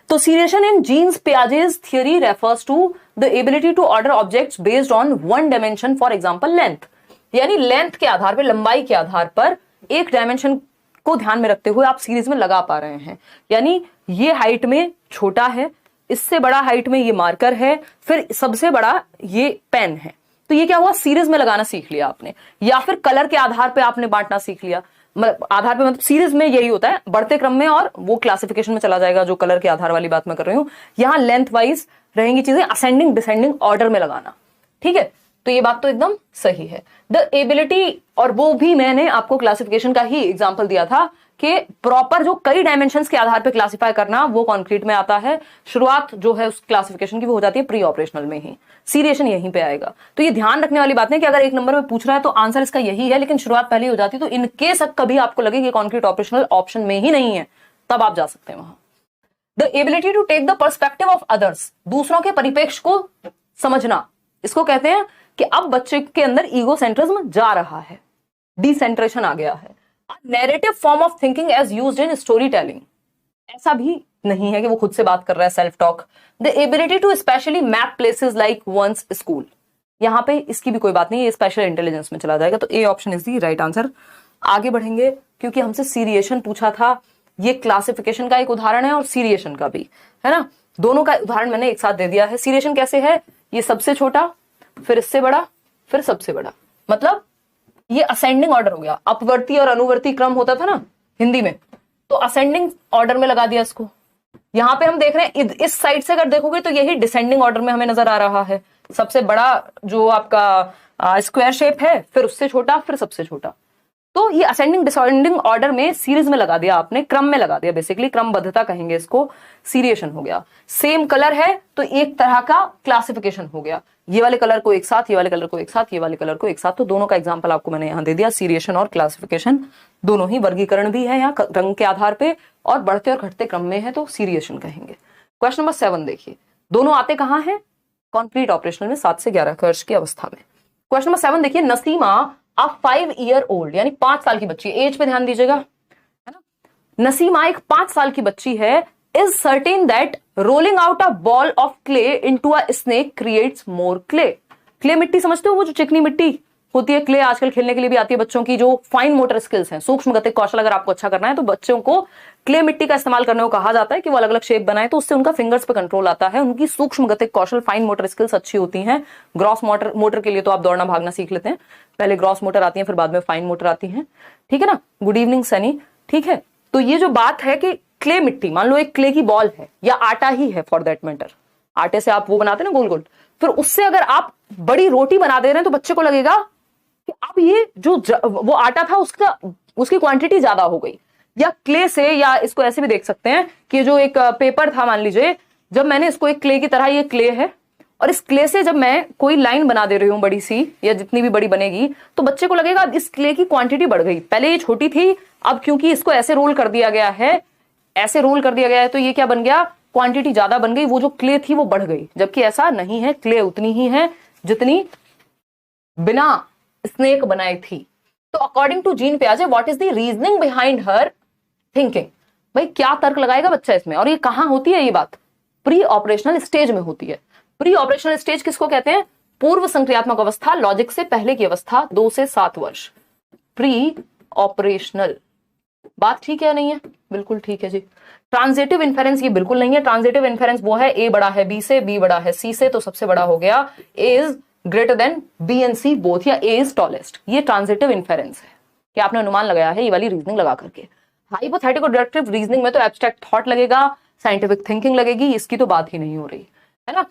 तो seriation in Jean's Piaget's theory refers to the ability to order objects based on one dimension, for example length, यानी लेंथ के आधार पर, लंबाई के आधार पर एक डायमेंशन को ध्यान में रखते हुए आप सीरीज में लगा पा रहे हैं। यानी ये हाइट में छोटा है, इससे बड़ा हाइट में ये मार्कर है, फिर सबसे बड़ा ये पेन है, तो ये क्या हुआ, सीरीज में लगाना सीख लिया आपने। या फिर कलर के आधार पे आपने बांटना सीख लिया, आधार पे, मतलब सीरीज में यही होता है, बढ़ते क्रम में, और वो क्लासिफिकेशन में चला जाएगा जो कलर के आधार वाली बात मैं कर रही हूं। यहां लेंथ वाइज रहेंगी चीजें, असेंडिंग डिसेंडिंग ऑर्डर में लगाना, ठीक है। तो ये बात तो एकदम सही है। द एबिलिटी, और वो भी मैंने आपको क्लासिफिकेशन का ही एग्जांपल दिया था कि प्रॉपर जो कई डायमेंशंस के आधार पे क्लासिफाई करना, वो कॉन्क्रीट में आता है। शुरुआत जो है उस क्लासिफिकेशन की वो हो जाती है प्री ऑपरेशनल में ही, सीरिएशन यहीं पे आएगा। तो ये ध्यान रखने वाली बात है कि अगर एक नंबर में पूछ रहा है तो आंसर इसका यही है, लेकिन शुरुआत पहले हो जाती है। तो इनकेस कभी आपको लगे कि कॉन्क्रीट ऑपरेशनल ऑप्शन में ही नहीं है, तब आप जा सकते हैं वहां। The ability to take the perspective of others, दूसरों के परिप्रेक्ष्य को समझना, इसको कहते हैं कि अब बच्चे के अंदर ईगोसेंट्रिज्म जा रहा है, डिसेंट्रेशन आ गया है। Narrative form of thinking as used in story telling, ऐसा भी नहीं है कि वो खुद से बात कर रहा है, self talk. The ability to spatially map places like one's school, यहां पे इसकी भी कोई बात नहीं, ये स्पेशल इंटेलिजेंस में चला जाएगा, तो A option is the right answer. आगे बढ़ेंगे, क्योंकि हमसे सीरिएशन पूछा था, ये क्लासिफिकेशन का एक उदाहरण है और सीरिएशन का भी है ना, दोनों का उदाहरण मैंने एक साथ दे दिया है। सीरिएशन कैसे है, ये सबसे छोटा, फिर इससे बड़ा, फिर सबसे बड़ा, मतलब ये असेंडिंग ऑर्डर हो गया। अपवर्ती और अनुवर्ती क्रम होता था ना हिंदी में, तो असेंडिंग ऑर्डर में लगा दिया इसको। यहां पे हम देख रहे हैं इस साइड से अगर देखोगे तो यही डिसेंडिंग ऑर्डर में हमें नजर आ रहा है। सबसे बड़ा जो आपका स्क्वायर शेप है, फिर उससे छोटा, फिर सबसे छोटा, तो ये असेंडिंग डिसेंडिंग ऑर्डर में सीरीज में लगा दिया आपने, क्रम में लगा दिया, बेसिकली क्रमबद्धता कहेंगे इसको, सीरिएशन हो गया। सेम कलर है तो एक तरह का क्लासिफिकेशन हो गया, ये वाले कलर को एक साथ, ये वाले कलर को एक साथ, ये वाले कलर को एक साथ, तो दोनों का एग्जांपल आपको मैंने यहां दे दिया। सीरिएशन और क्लासिफिकेशन दोनों ही वर्गीकरण भी है यहाँ रंग के आधार पे, और बढ़ते और घटते क्रम में है तो सीरिएशन कहेंगे। क्वेश्चन नंबर 7 देखिए, दोनों आते कहां हैं, कॉन्क्रीट ऑपरेशनल में 7 से 11 वर्ष की अवस्था में। क्वेश्चन नंबर 7 देखिए, नसीमा अ 5 ईयर ओल्ड, यानी 5 साल की बच्ची, एज पे ध्यान दीजिएगा, है ना। नसीमा एक 5 साल की बच्ची है, is certain that rolling out a ball of clay into a snake creates more clay. Clay मिट्टी समझते हो, वो जो चिकनी मिट्टी होती है, क्ले आजकल खेलने के लिए भी आती है बच्चों की, जो फाइन मोटर स्किल्स हैं, सूक्ष्म गतिक कौशल अगर आपको अच्छा करना है तो बच्चों को क्ले मिट्टी का इस्तेमाल करने को कहा जाता है कि वो अलग अलग शेप बनाए, तो उससे उनका फिंगर्स पे कंट्रोल आता है, उनकी सूक्ष्म गतिक कौशल, फाइन मोटर स्किल्स अच्छी होती हैं। ग्रॉस मोटर के लिए तो आप दौड़ना भागना सीख लेते हैं, पहले ग्रॉस मोटर आती है, फिर बाद में फाइन मोटर आती है, ठीक है ना। गुड इवनिंग सनी, ठीक है। तो ये जो बात है कि क्ले मिट्टी, मान लो एक क्ले की बॉल है या आटा ही है फॉर दैट मैटर, आटे से आप वो बनाते हैं ना गोल गोल, फिर उससे अगर आप बड़ी रोटी बना दे रहे हैं तो बच्चे को लगेगा कि अब ये जो वो आटा था उसकी क्वांटिटी ज्यादा हो गई। या क्ले से, या इसको ऐसे भी देख सकते हैं कि जो एक पेपर था, मान लीजिए जब मैंने इसको एक क्ले की तरह, ये क्ले है, और इस क्ले से जब मैं कोई लाइन बना दे रही हूं बड़ी सी, या जितनी भी बड़ी बनेगी, तो बच्चे को लगेगा इस क्ले की क्वांटिटी बढ़ गई, पहले ये छोटी थी, अब क्योंकि इसको ऐसे रोल कर दिया गया है, ऐसे रोल कर दिया गया है, तो ये क्या बन गया, क्वांटिटी ज्यादा बन गई, वो जो क्ले थी वो बढ़ गई। जबकि ऐसा नहीं है, क्ले उतनी ही है जितनी बिना स्नेक बनाई थी। तो अकॉर्डिंग टू जीन पियाजे, what is the reasoning behind her thinking, भाई क्या तर्क लगाएगा बच्चा इसमें। और ये कहां होती है, ये बात प्री ऑपरेशनल स्टेज में होती है। प्री ऑपरेशनल स्टेज किसको कहते हैं, पूर्व संक्रियात्मक अवस्था, लॉजिक से पहले की अवस्था, 2 से 7 वर्ष, प्री ऑपरेशनल। बात ठीक है नहीं है, बिल्कुल ठीक है जी। ट्रांजिटिव इन्फेरेंस ये बिल्कुल नहीं है, ट्रांजिटिव इन्फेरेंस वो है ए बड़ा है बी से, बी बड़ा है सी से, तो सबसे बड़ा हो गया, A is greater than B and C both, या ए इज टॉलेस्ट, ये ट्रांजिटिव इन्फेरेंस है कि आपने अनुमान लगाया है ये वाली रीजनिंग लगा करके। हाइपोथेटिकल डिडक्टिव रीजनिंग में तो एब्स्ट्रैक्ट थॉट लगेगा, साइंटिफिक थिंकिंग लगेगी, इसकी तो बात ही नहीं हो रही है ना।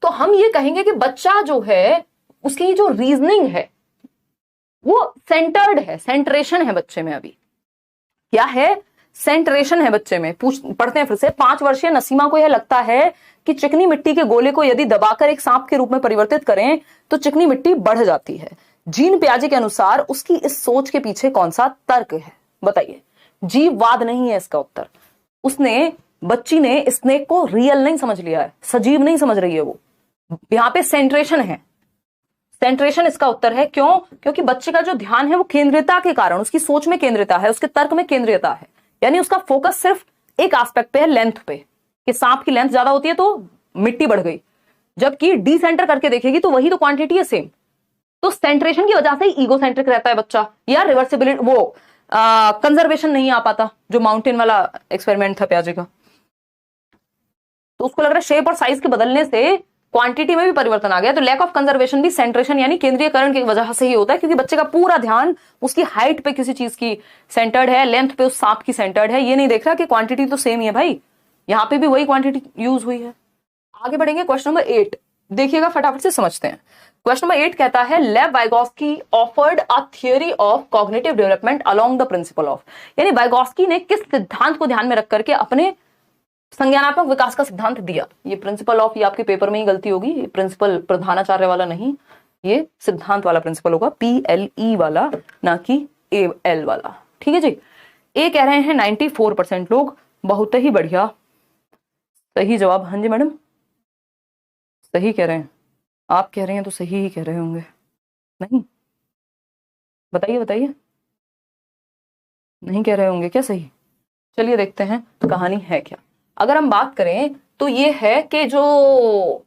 तो हम ये कहेंगे कि बच्चा जो है उसकी जो रीजनिंग है वो सेंटर्ड है, सेंट्रेशन है बच्चे में, अभी क्या है, सेंट्रेशन है बच्चे में। पढ़ते हैं फिर से। 5 वर्षीय नसीमा को यह लगता है कि चिकनी मिट्टी के गोले को यदि दबाकर एक सांप के रूप में परिवर्तित करें तो चिकनी मिट्टी बढ़ जाती है। जीन पियाजे के अनुसार उसकी इस सोच के पीछे कौन सा तर्क है, बताइए। जीववाद नहीं है इसका उत्तर। बच्ची ने स्नेक को रियल नहीं समझ लिया है, सजीव नहीं समझ रही है वो। यहां पे सेंट्रेशन है, सेंट्रेशन इसका उत्तर है। क्यों? क्योंकि बच्चे का जो ध्यान है वो केंद्रीयता के कारण, उसकी सोच में केंद्रीयता है, उसके तर्क में केंद्रीयता है, यानी उसका फोकस सिर्फ एक एस्पेक्ट पे है, लेंथ पे, कि सांप की लेंथ ज्यादा होती है तो मिट्टी बढ़ गई, जबकि डिसेंटर करके देखेगी तो वही तो क्वांटिटी है सेम। तो सेंट्रेशन की वजह से ईगो सेंट्रिक रहता है बच्चा, या रिवर्सिबिलिटी, वो कंजर्वेशन नहीं आ पाता, जो माउंटेन वाला एक्सपेरिमेंट था पियाजे का, तो उसको लग रहा है शेप और साइज के बदलने से क्वांटिटी में भी परिवर्तन आ गया। तो लैक ऑफ कंजर्वेशन भी सेंट्रेशन यानी केंद्रीयकरण की वजह से ही होता है, क्योंकि बच्चे का पूरा ध्यान उसकी हाइट पे किसी चीज की सेंटर्ड है, लेंथ पे उस सांप की सेंटर्ड है, ये नहीं देख रहा कि क्वांटिटी तो सेम ही है भाई, यहां पे भी वही क्वांटिटी यूज हुई है। आगे बढ़ेंगे, क्वेश्चन नंबर 8 देखिएगा, फटाफट से समझते हैं। क्वेश्चन नंबर 8 कहता है, लेव Vygotsky offered a theory of cognitive development along the principle of, यानी वाइगोस्की ने किस सिद्धांत को ध्यान में रख करके अपने संज्ञानात्मक विकास का सिद्धांत दिया। ये प्रिंसिपल ऑफ, ये आपके पेपर में ही गलती होगी, ये प्रिंसिपल प्रधानाचार्य वाला नहीं, ये सिद्धांत वाला प्रिंसिपल होगा, PLE वाला, ना कि AL वाला, ठीक है जी। ए कह रहे हैं 94% लोग, बहुत ही बढ़िया। सही जवाब, हाँ जी मैडम सही कह रहे हैं, आप कह रहे हैं तो सही ही कह रहे होंगे। नहीं, बताइए बताइए, नहीं कह रहे होंगे क्या सही? चलिए देखते हैं कहानी है क्या। अगर हम बात करें तो ये है कि जो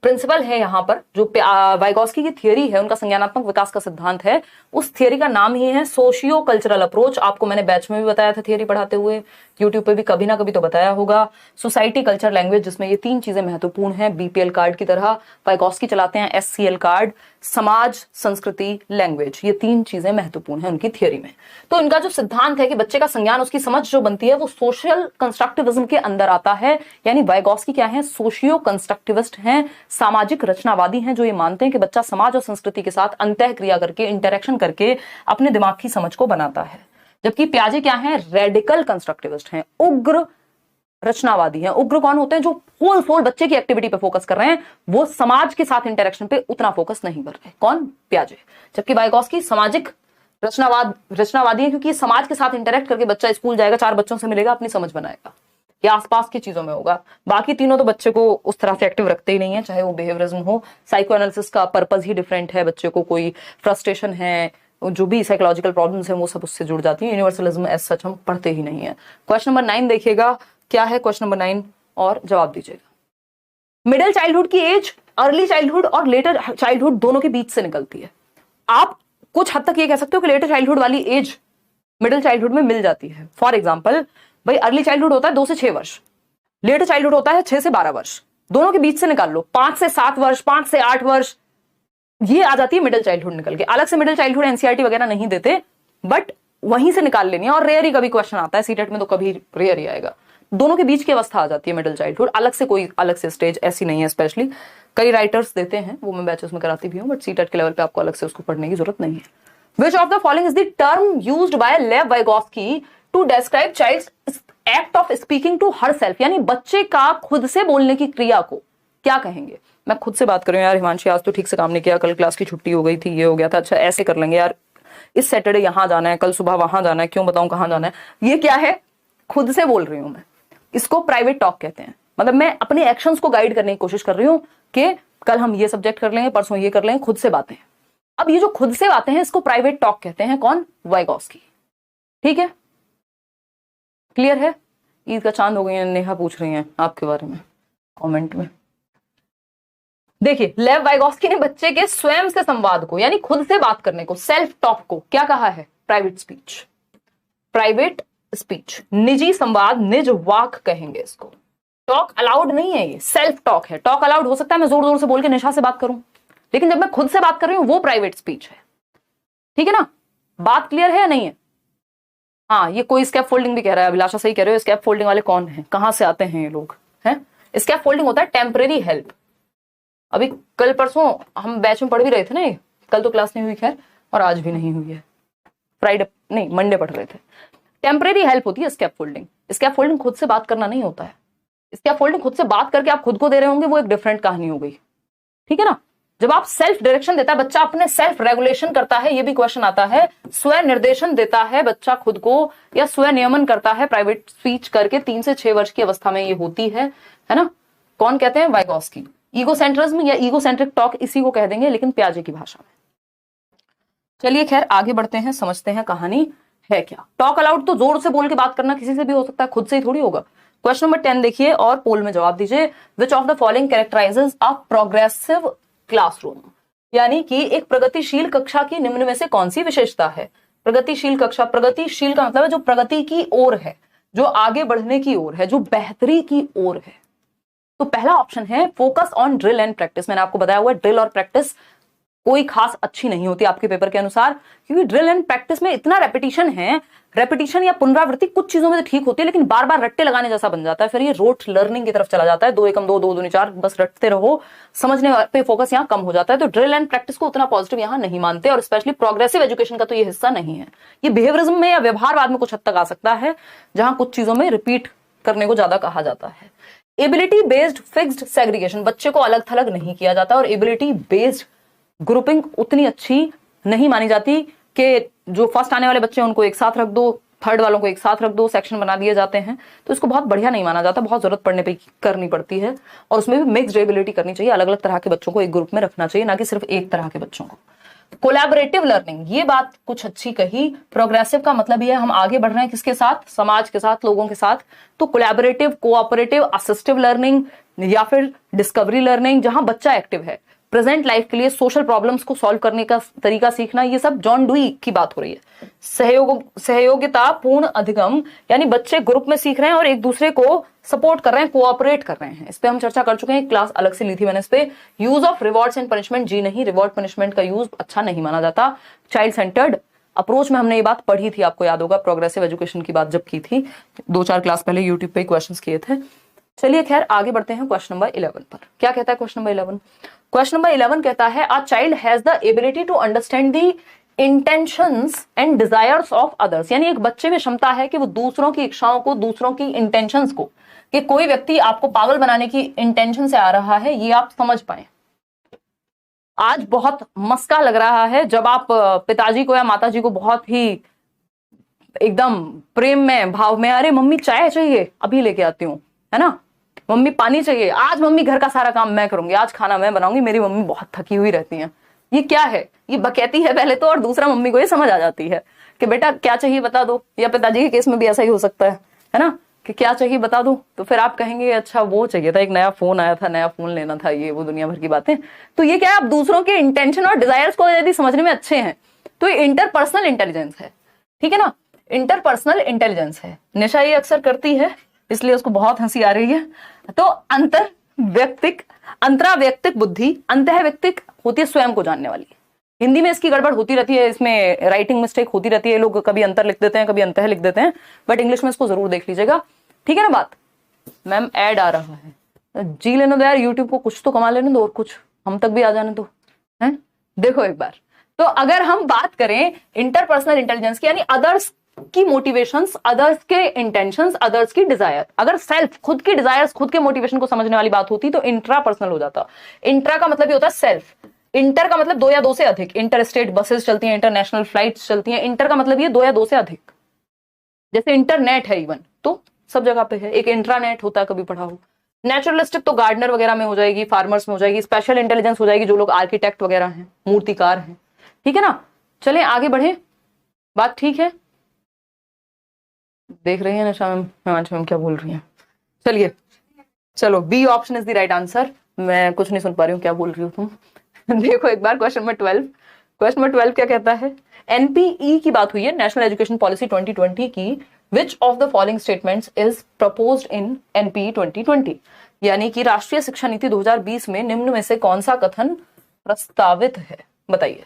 प्रिंसिपल है यहाँ पर, जो वाइगॉस्की की थियरी है, उनका संज्ञानात्मक विकास का सिद्धांत है, उस थियरी का नाम ही है सोशियो कल्चरल अप्रोच। आपको मैंने बैच में भी बताया था थियरी पढ़ाते हुए, यूट्यूब पे भी कभी ना कभी तो बताया होगा। सोसाइटी, कल्चर, लैंग्वेज, जिसमें ये तीन चीजें महत्वपूर्ण हैं, बीपीएल कार्ड की तरह वाइगॉस्की चलाते हैं एससीएल कार्ड। समाज, संस्कृति, लैंग्वेज, ये तीन चीजें महत्वपूर्ण हैं उनकी थियरी में। तो इनका जो सिद्धांत है कि बच्चे का संज्ञान, उसकी समझ जो बनती है वो सोशल कंस्ट्रक्टिविज्म के अंदर आता है। यानी वाइगॉस्की क्या है, सोशियो कंस्ट्रक्टिविस्ट हैं, सामाजिक रचनावादी हैं, जो ये मानते हैं कि बच्चा समाज और संस्कृति के साथ अंतः क्रिया करके, इंटरेक्शन करके अपने दिमाग की समझ को बनाता है। जबकि पियाजे क्या है, रेडिकल कंस्ट्रक्टिविस्ट हैं, उग्र रचनावादी हैं। उग्र कौन होते हैं, जो होल बच्चे की एक्टिविटी पे फोकस कर रहे हैं, वो समाज के साथ इंटरेक्शन पे उतना फोकस नहीं कर रहे। कौन, पियाजे। जबकि वाइगॉस्की सामाजिक रचनावादी है, क्योंकि समाज के साथ इंटरेक्ट करके बच्चा स्कूल जाएगा, चार बच्चों से मिलेगा, अपनी समझ बनाएगा, या आसपास की चीजों में होगा। बाकी तीनों तो बच्चे को उस तरह से एक्टिव रखते ही नहीं है, चाहे वो बिहेवियरिज्म हो। साइको एनालिसिस का पर्पज ही डिफरेंट है, बच्चे को कोई फ्रस्ट्रेशन है, जो भी साइकोलॉजिकल प्रॉब्लम्स हैं वो सब उससे जुड़ जाती है। यूनिवर्सलिज्म एज सच हम पढ़ते ही नहीं है। क्वेश्चन नंबर 9 देखिएगा, क्या है क्वेश्चन नंबर 9 और जवाब दीजिएगा। मिडिल चाइल्डहुड की एज अर्ली चाइल्डहुड और लेटर चाइल्डहुड दोनों के बीच से निकलती है। आप कुछ हद तक ये कह सकते हो कि लेटर चाइल्डहुड वाली एज मिडिल चाइल्डहुड में मिल जाती है। फॉर एग्जाम्पल, भाई अर्ली चाइल्डहुड होता है 2 से 6 वर्ष, लेटर चाइल्डहुड होता है 6 से 12 वर्ष, दोनों के बीच से निकाल लो 5 से 7 वर्ष, 5 से 8 वर्ष, ये आ जाती है मिडिल चाइल्डहुड निकल के। अलग से मिडिल चाइल्डहुड एनसीईआरटी वगैरह नहीं देते, बट वहीं से निकाल लेनी है। और रेयर ही कभी क्वेश्चन आता है सीटेट में, तो कभी रेयर ही आएगा। दोनों के बीच की अवस्था आ जाती है मिडिल चाइल्डहुड, अलग से कोई अलग से स्टेज ऐसी नहीं है। स्पेशली कई राइटर्स देते हैं, वो मैं बैचेस में कराती भी हूँ, बट सीटेट के लेवल पे आपको अलग से उसको पढ़ने की जरूरत नहीं है। Which of the following is the term used by Lev Vygotsky to describe child's act of speaking to herself? यानी बच्चे का खुद से बोलने की क्रिया को क्या कहेंगे? मैं खुद से बात कर रही हूँ यार हिमांशी, आज तो ठीक से काम नहीं किया, कल क्लास की छुट्टी हो गई थी, ये हो गया था, अच्छा ऐसे कर लेंगे यार, इस सैटरडे यहाँ जाना है, कल सुबह वहां जाना है, क्यों बताऊं कहाँ जाना है। ये क्या है, खुद से बोल रही हूं मैं, इसको प्राइवेट टॉक कहते हैं। मतलब मैं अपने एक्शंस को गाइड करने की कोशिश कर रही हूँ कि कल हम ये सब्जेक्ट कर लेंगे, परसों ये कर लेंगे, खुद से बातें। अब ये जो खुद से बातें हैं, इसको प्राइवेट टॉक कहते हैं। कौन, वाइगॉस्की। ठीक है, क्लियर है? ईद का चांद हो गई है, नेहा पूछ रही हैं आपके बारे में कमेंट में। देखिए, लेव वाइगॉस्की ने बच्चे के स्वयं से संवाद को, यानी खुद से बात करने को, सेल्फ टॉक को क्या कहा है, प्राइवेट स्पीच। प्राइवेट स्पीच, निजी संवाद, निज वाक कहेंगे इसको। टॉक अलाउड नहीं है, ये सेल्फ टॉक है। टॉक अलाउड हो सकता है मैं जोर जोर से बोल के निशा से बात करूं, लेकिन जब मैं खुद से बात कर रही हूं वो प्राइवेट स्पीच है। ठीक है ना, बात क्लियर है या नहीं है? हाँ, ये कोई स्कैप फोल्डिंग भी कह रहा है, अभिलाषा सही कह रहे हो। स्कैप फोल्डिंग वाले कौन है, कहां से आते हैं ये लोग हैं? स्कैप फोल्डिंग होता है टेम्परेरी हेल्प। अभी कल परसों हम बैच में पढ़ भी रहे थे ना, ये कल तो क्लास नहीं हुई खैर, और आज भी नहीं हुई है, फ्राइडे नहीं मंडे पढ़ रहे थे। टेम्परेरी हेल्प होती है स्कैप फोल्डिंग। स्कैप फोल्डिंग खुद से बात करना नहीं होता है। स्कैप फोल्डिंग खुद से बात करके आप खुद को दे रहे होंगे, वो एक डिफरेंट कहानी हो गई। ठीक है ना, जब आप सेल्फ डायरेक्शन देता है बच्चा, अपने सेल्फ रेगुलेशन करता है, ये भी क्वेश्चन आता है, स्व निर्देशन देता है बच्चा खुद को, या स्व नियमन करता है प्राइवेट स्पीच करके, 3 से 6 वर्ष की अवस्था में ये होती है ना। कौन कहते हैं, वाइगॉस्की। ईगोसेंट्रिज्म या ईगोसेंट्रिक टॉक इसी को कह देंगे, लेकिन पियाजे की भाषा में। चलिए खैर आगे बढ़ते हैं, समझते हैं कहानी है क्या। टॉक अलाउड तो जोर से बोल के बात करना किसी से भी हो सकता है, खुद से ही थोड़ी होगा। क्वेश्चन नंबर 10 देखिए और पोल में जवाब दीजिए। विच of the following कैरेक्टराइजेज a progressive classroom? यानी कि एक प्रगतिशील कक्षा की निम्न में से कौन सी विशेषता है? प्रगतिशील कक्षा, प्रगतिशील का मतलब है जो प्रगति की ओर है, जो आगे बढ़ने की ओर है, जो बेहतरी की ओर है। तो पहला ऑप्शन है focus on drill and practice. मैंने आपको बताया हुआ है ड्रिल और प्रैक्टिस कोई खास अच्छी नहीं होती आपके पेपर के अनुसार, क्योंकि ड्रिल एंड प्रैक्टिस में इतना रेपिटेशन है। रेपिटेशन या पुनरावृत्ति कुछ चीजों में तो ठीक होती है, लेकिन बार बार रट्टे लगाने जैसा बन जाता है, फिर ये रोट लर्निंग की तरफ चला जाता है। 2 एकम 2, 2 दूनी 4, बस रटते रहो, समझने पे फोकस यहाँ कम हो जाता है। तो ड्रिल एंड प्रैक्टिस को उतना पॉजिटिव यहाँ नहीं मानते, और स्पेशली प्रोग्रेसिव एजुकेशन का तो ये हिस्सा नहीं है। ये बिहेवियरिज्म में या व्यवहारवाद में कुछ हद तक आ सकता है, जहां कुछ चीजों में रिपीट करने को ज्यादा कहा जाता है। एबिलिटी बेस्ड फिक्स्ड सेग्रीगेशन, बच्चे को अलग थलग नहीं किया जाता, और एबिलिटी बेस्ड ग्रुपिंग उतनी अच्छी नहीं मानी जाती कि जो फर्स्ट आने वाले बच्चे उनको एक साथ रख दो, थर्ड वालों को एक साथ रख दो, सेक्शन बना दिए जाते हैं, तो इसको बहुत बढ़िया नहीं माना जाता, बहुत जरूरत पड़ने पे करनी पड़ती है। और उसमें भी मिक्स्ड एबिलिटी करनी चाहिए, अलग अलग तरह के बच्चों को एक ग्रुप में रखना चाहिए, ना कि सिर्फ एक तरह के बच्चों को। कोलैबोरेटिव लर्निंग, ये बात कुछ अच्छी कही। प्रोग्रेसिव का मतलब ये है हम आगे बढ़ रहे हैं किसके साथ, समाज के साथ, लोगों के साथ। तो कोलैबोरेटिव, कोऑपरेटिव, असिस्टिव लर्निंग या फिर डिस्कवरी लर्निंग, जहां बच्चा एक्टिव है, प्रेजेंट लाइफ के लिए सोशल प्रॉब्लम्स को सॉल्व करने का तरीका सीखना, ये सब जॉन डुई की बात हो रही है। सहयोगिता पूर्ण अधिगम, यानी बच्चे ग्रुप में सीख रहे हैं और एक दूसरे को सपोर्ट कर रहे हैं, कोऑपरेट कर रहे हैं। इस पे हम चर्चा कर चुके हैं, क्लास अलग से ली थी मैंने इस पे। Use of rewards and punishment, जी नहीं, रिवॉर्ड पनिशमेंट का यूज अच्छा नहीं माना जाता। चाइल्ड सेंटर्ड अप्रोच में हमने ये बात पढ़ी थी, आपको याद होगा, प्रोग्रेसिव एजुकेशन की बात जब की थी, 2-4 क्लास पहले यूट्यूब पे क्वेश्चन किए थे। चलिए खैर आगे बढ़ते हैं क्वेश्चन नंबर 11 पर। क्या कहता है क्वेश्चन नंबर 11? क्वेश्चन नंबर 11 कहता है a child has the ability to understand the intentions and desires of others, यानी एक बच्चे में क्षमता है कि वो दूसरों की इच्छाओं को, दूसरों की इंटेंशंस को, कि कोई व्यक्ति आपको पागल बनाने की इंटेंशन से आ रहा है, ये आप समझ पाए। आज बहुत मस्का लग रहा है जब आप पिताजी को या माताजी को बहुत ही एकदम प्रेम में, भाव में, अरे मम्मी चाय चाहिए, अभी लेके आती हूँ, है ना, मम्मी पानी चाहिए, आज मम्मी घर का सारा काम मैं करूंगी, आज खाना मैं बनाऊंगी, मेरी मम्मी बहुत थकी हुई रहती है। ये क्या है? ये बकैती है पहले तो, और दूसरा मम्मी को ये समझ आ जाती है कि बेटा क्या चाहिए बता दो। या पिताजी के केस में भी ऐसा ही हो सकता है ना, कि क्या चाहिए बता दो, तो फिर आप कहेंगे अच्छा वो चाहिए था, एक नया फोन आया था, नया फोन लेना था, ये वो दुनिया भर की बातें। तो ये क्या है, आप दूसरों के इंटेंशन और डिजायर्स को यदि समझने में अच्छे हैं तो ये इंटरपर्सनल इंटेलिजेंस है, ठीक है ना, इंटरपर्सनल इंटेलिजेंस है। निशा ये अक्सर करती है इसलिए उसको बहुत हंसी आ रही है। तो अंतराव्यक्तिक बुद्धि, अंतःव्यक्तिक होती है स्वयं को जानने वाली। हिंदी में इसकी गड़बड़ होती रहती है, इसमें राइटिंग मिस्टेक होती रहती है, लोग कभी अंतर लिख देते हैं, कभी अंतः लिख देते हैं, बट इंग्लिश में इसको जरूर देख लीजिएगा, ठीक है ना बात। मैम ऐड आ रहा है, जी लेने दो यार, यूट्यूब को कुछ तो कमा लेने दो, और कुछ हम तक भी आ जाने दो, है। देखो एक बार, तो अगर हम बात करें इंटरपर्सनल इंटेलिजेंस की, यानी अदर्स की मोटिवेशंस, अदर्स के इंटेंशंस, अदर्स की डिजायर, अगर सेल्फ, खुद की डिजायर्स, खुद के मोटिवेशन को समझने वाली बात होती तो इंट्रा पर्सनल हो जाता। इंट्रा का मतलब ये होता है सेल्फ, इंटर का मतलब 2 या 2 से अधिक, इंटर स्टेट बसेस चलती हैं, इंटरनेशनल फ्लाइट्स चलती हैं, इंटर का मतलब ये 2 या 2 से अधिक। जैसे इंटरनेट है इवन, तो सब जगह पे है। एक इंट्रानेट होता है, कभी पढ़ा हो। नेचुरलिस्टिक तो गार्डनर वगैरह में हो जाएगी, फार्मर्स में हो जाएगी। स्पेशल इंटेलिजेंस हो जाएगी जो लोग आर्किटेक्ट वगैरह हैं, मूर्तिकार हैं, ठीक है ना। चलिए आगे बढ़े, बात ठीक है, देख रही है निशा मैम, हिमांशु मैम क्या बोल रही हैं। चलिए चलो, B option is the right answer. मैं कुछ नहीं सुन पा रही हूँ, क्या बोल रही हो तुम। देखो एक बार क्वेश्चन नंबर 12, क्वेश्चन नंबर 12 क्या कहता है, एनपीई की बात हुई है, नेशनल एजुकेशन पॉलिसी 2020 की। विच of the following statements is proposed in NPE 2020, यानी कि राष्ट्रीय शिक्षा नीति 2020 में निम्न में से कौन सा कथन प्रस्तावित है, बताइए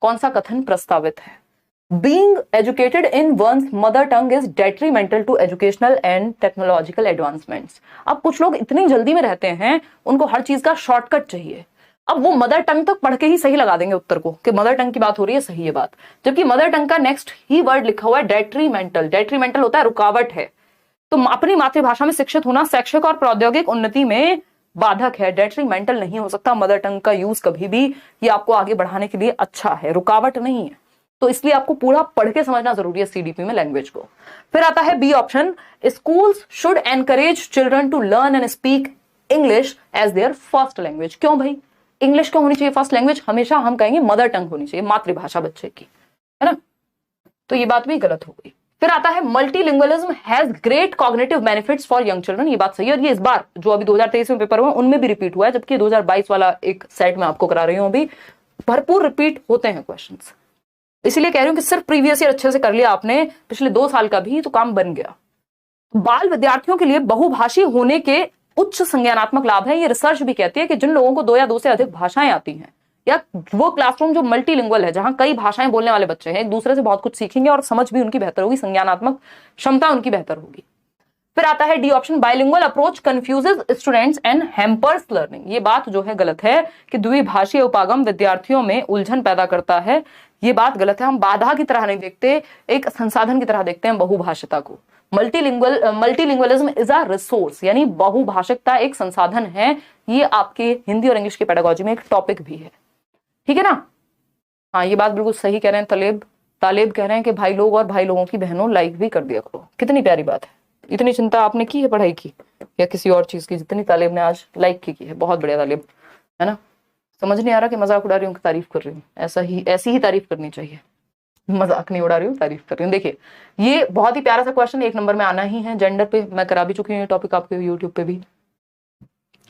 कौन सा कथन प्रस्तावित है। Being educated in one's mother tongue is detrimental to educational and technological advancements. अब कुछ लोग इतनी जल्दी में रहते हैं, उनको हर चीज का शॉर्टकट चाहिए। अब वो मदर टंग तक पढ़ के ही सही लगा देंगे उत्तर को, कि मदर टंग की बात हो रही है, सही है बात, जबकि मदर टंग का नेक्स्ट ही वर्ड लिखा हुआ है डेट्रीमेंटल। डेट्रीमेंटल होता है रुकावट है, तो अपनी मातृभाषा में शिक्षित होना शैक्षिक और प्रौद्योगिक उन्नति में बाधक है। डेट्रीमेंटल नहीं हो सकता मदर टंग का यूज कभी भी, ये आपको आगे बढ़ाने के लिए अच्छा है, रुकावट नहीं है। तो इसलिए आपको पूरा पढ़ के समझना जरूरी है सीडीपी में लैंग्वेज को। फिर आता है B option, schools should encourage children to learn and speak English as their first language. क्यों भाई, इंग्लिश क्यों होनी चाहिए फर्स्ट लैंग्वेज? हमेशा हम कहेंगे मदर टंग होनी चाहिए, मातृभाषा बच्चे की, है ना। तो ये बात भी गलत हो गई। फिर आता है multilingualism has great cognitive benefits for young children. ये बात सही है, और ये इस बार जो अभी 2023 में पेपर हुआ उनमें भी रिपीट हुआ है, जबकि 2022 वाला एक सेट में आपको करा रही हूं, अभी भरपूर रिपीट होते हैं क्वेश्चंस। इसीलिए कह रही हूं कि सिर्फ प्रीवियस ईयर अच्छे से कर लिया आपने, पिछले 2 साल का भी, तो काम बन गया। बाल विद्यार्थियों के लिए बहुभाषी होने के उच्च संज्ञानात्मक लाभ है। ये रिसर्च भी कहती है कि जिन लोगों को 2 या 2 से अधिक भाषाएं आती हैं, या वो क्लासरूम जो मल्टीलिंगुअल है, जहां कई भाषाएं बोलने वाले बच्चे हैं, एक दूसरे से बहुत कुछ सीखेंगे और समझ भी उनकी बेहतर होगी, संज्ञानात्मक क्षमता उनकी बेहतर होगी। फिर आता है D option, bilingual approach confuses students and hampers learning. ये बात जो है गलत है कि द्विभाषीय उपागम विद्यार्थियों में उलझन पैदा करता है, ये बात गलत है। हम बाधा की तरह नहीं देखते, एक संसाधन की तरह देखते हैं बहुभाषिता को। मल्टीलिंगुअलिज्म इज अ रिसोर्स, यानी बहुभाषिकता एक संसाधन है। ये आपके हिंदी और इंग्लिश की पेडागोजी में एक टॉपिक भी है, ठीक है ना। हाँ, ये बात बिल्कुल सही कह रहे हैं तालेब कह रहे हैं कि भाई लोग और भाई लोगों की बहनों लाइक भी कर दिया करो। कितनी प्यारी बात है। इतनी चिंता आपने की है पढ़ाई की या किसी और चीज की जितनी तालेब ने आज लाइक की है। बहुत बढ़िया तालेब, है ना। समझ नहीं आ रहा कि मजाक उड़ा रही हूँ कि तारीफ कर रही हूँ। ऐसी ही तारीफ करनी चाहिए। मजाक नहीं उड़ा रही हूँ, तारीफ कर रही हूँ। देखिए ये बहुत ही प्यारा सा क्वेश्चन 1 नंबर में आना ही है। जेंडर पे मैं करा भी चुकी हूँ ये टॉपिक आपके यूट्यूब पे भी।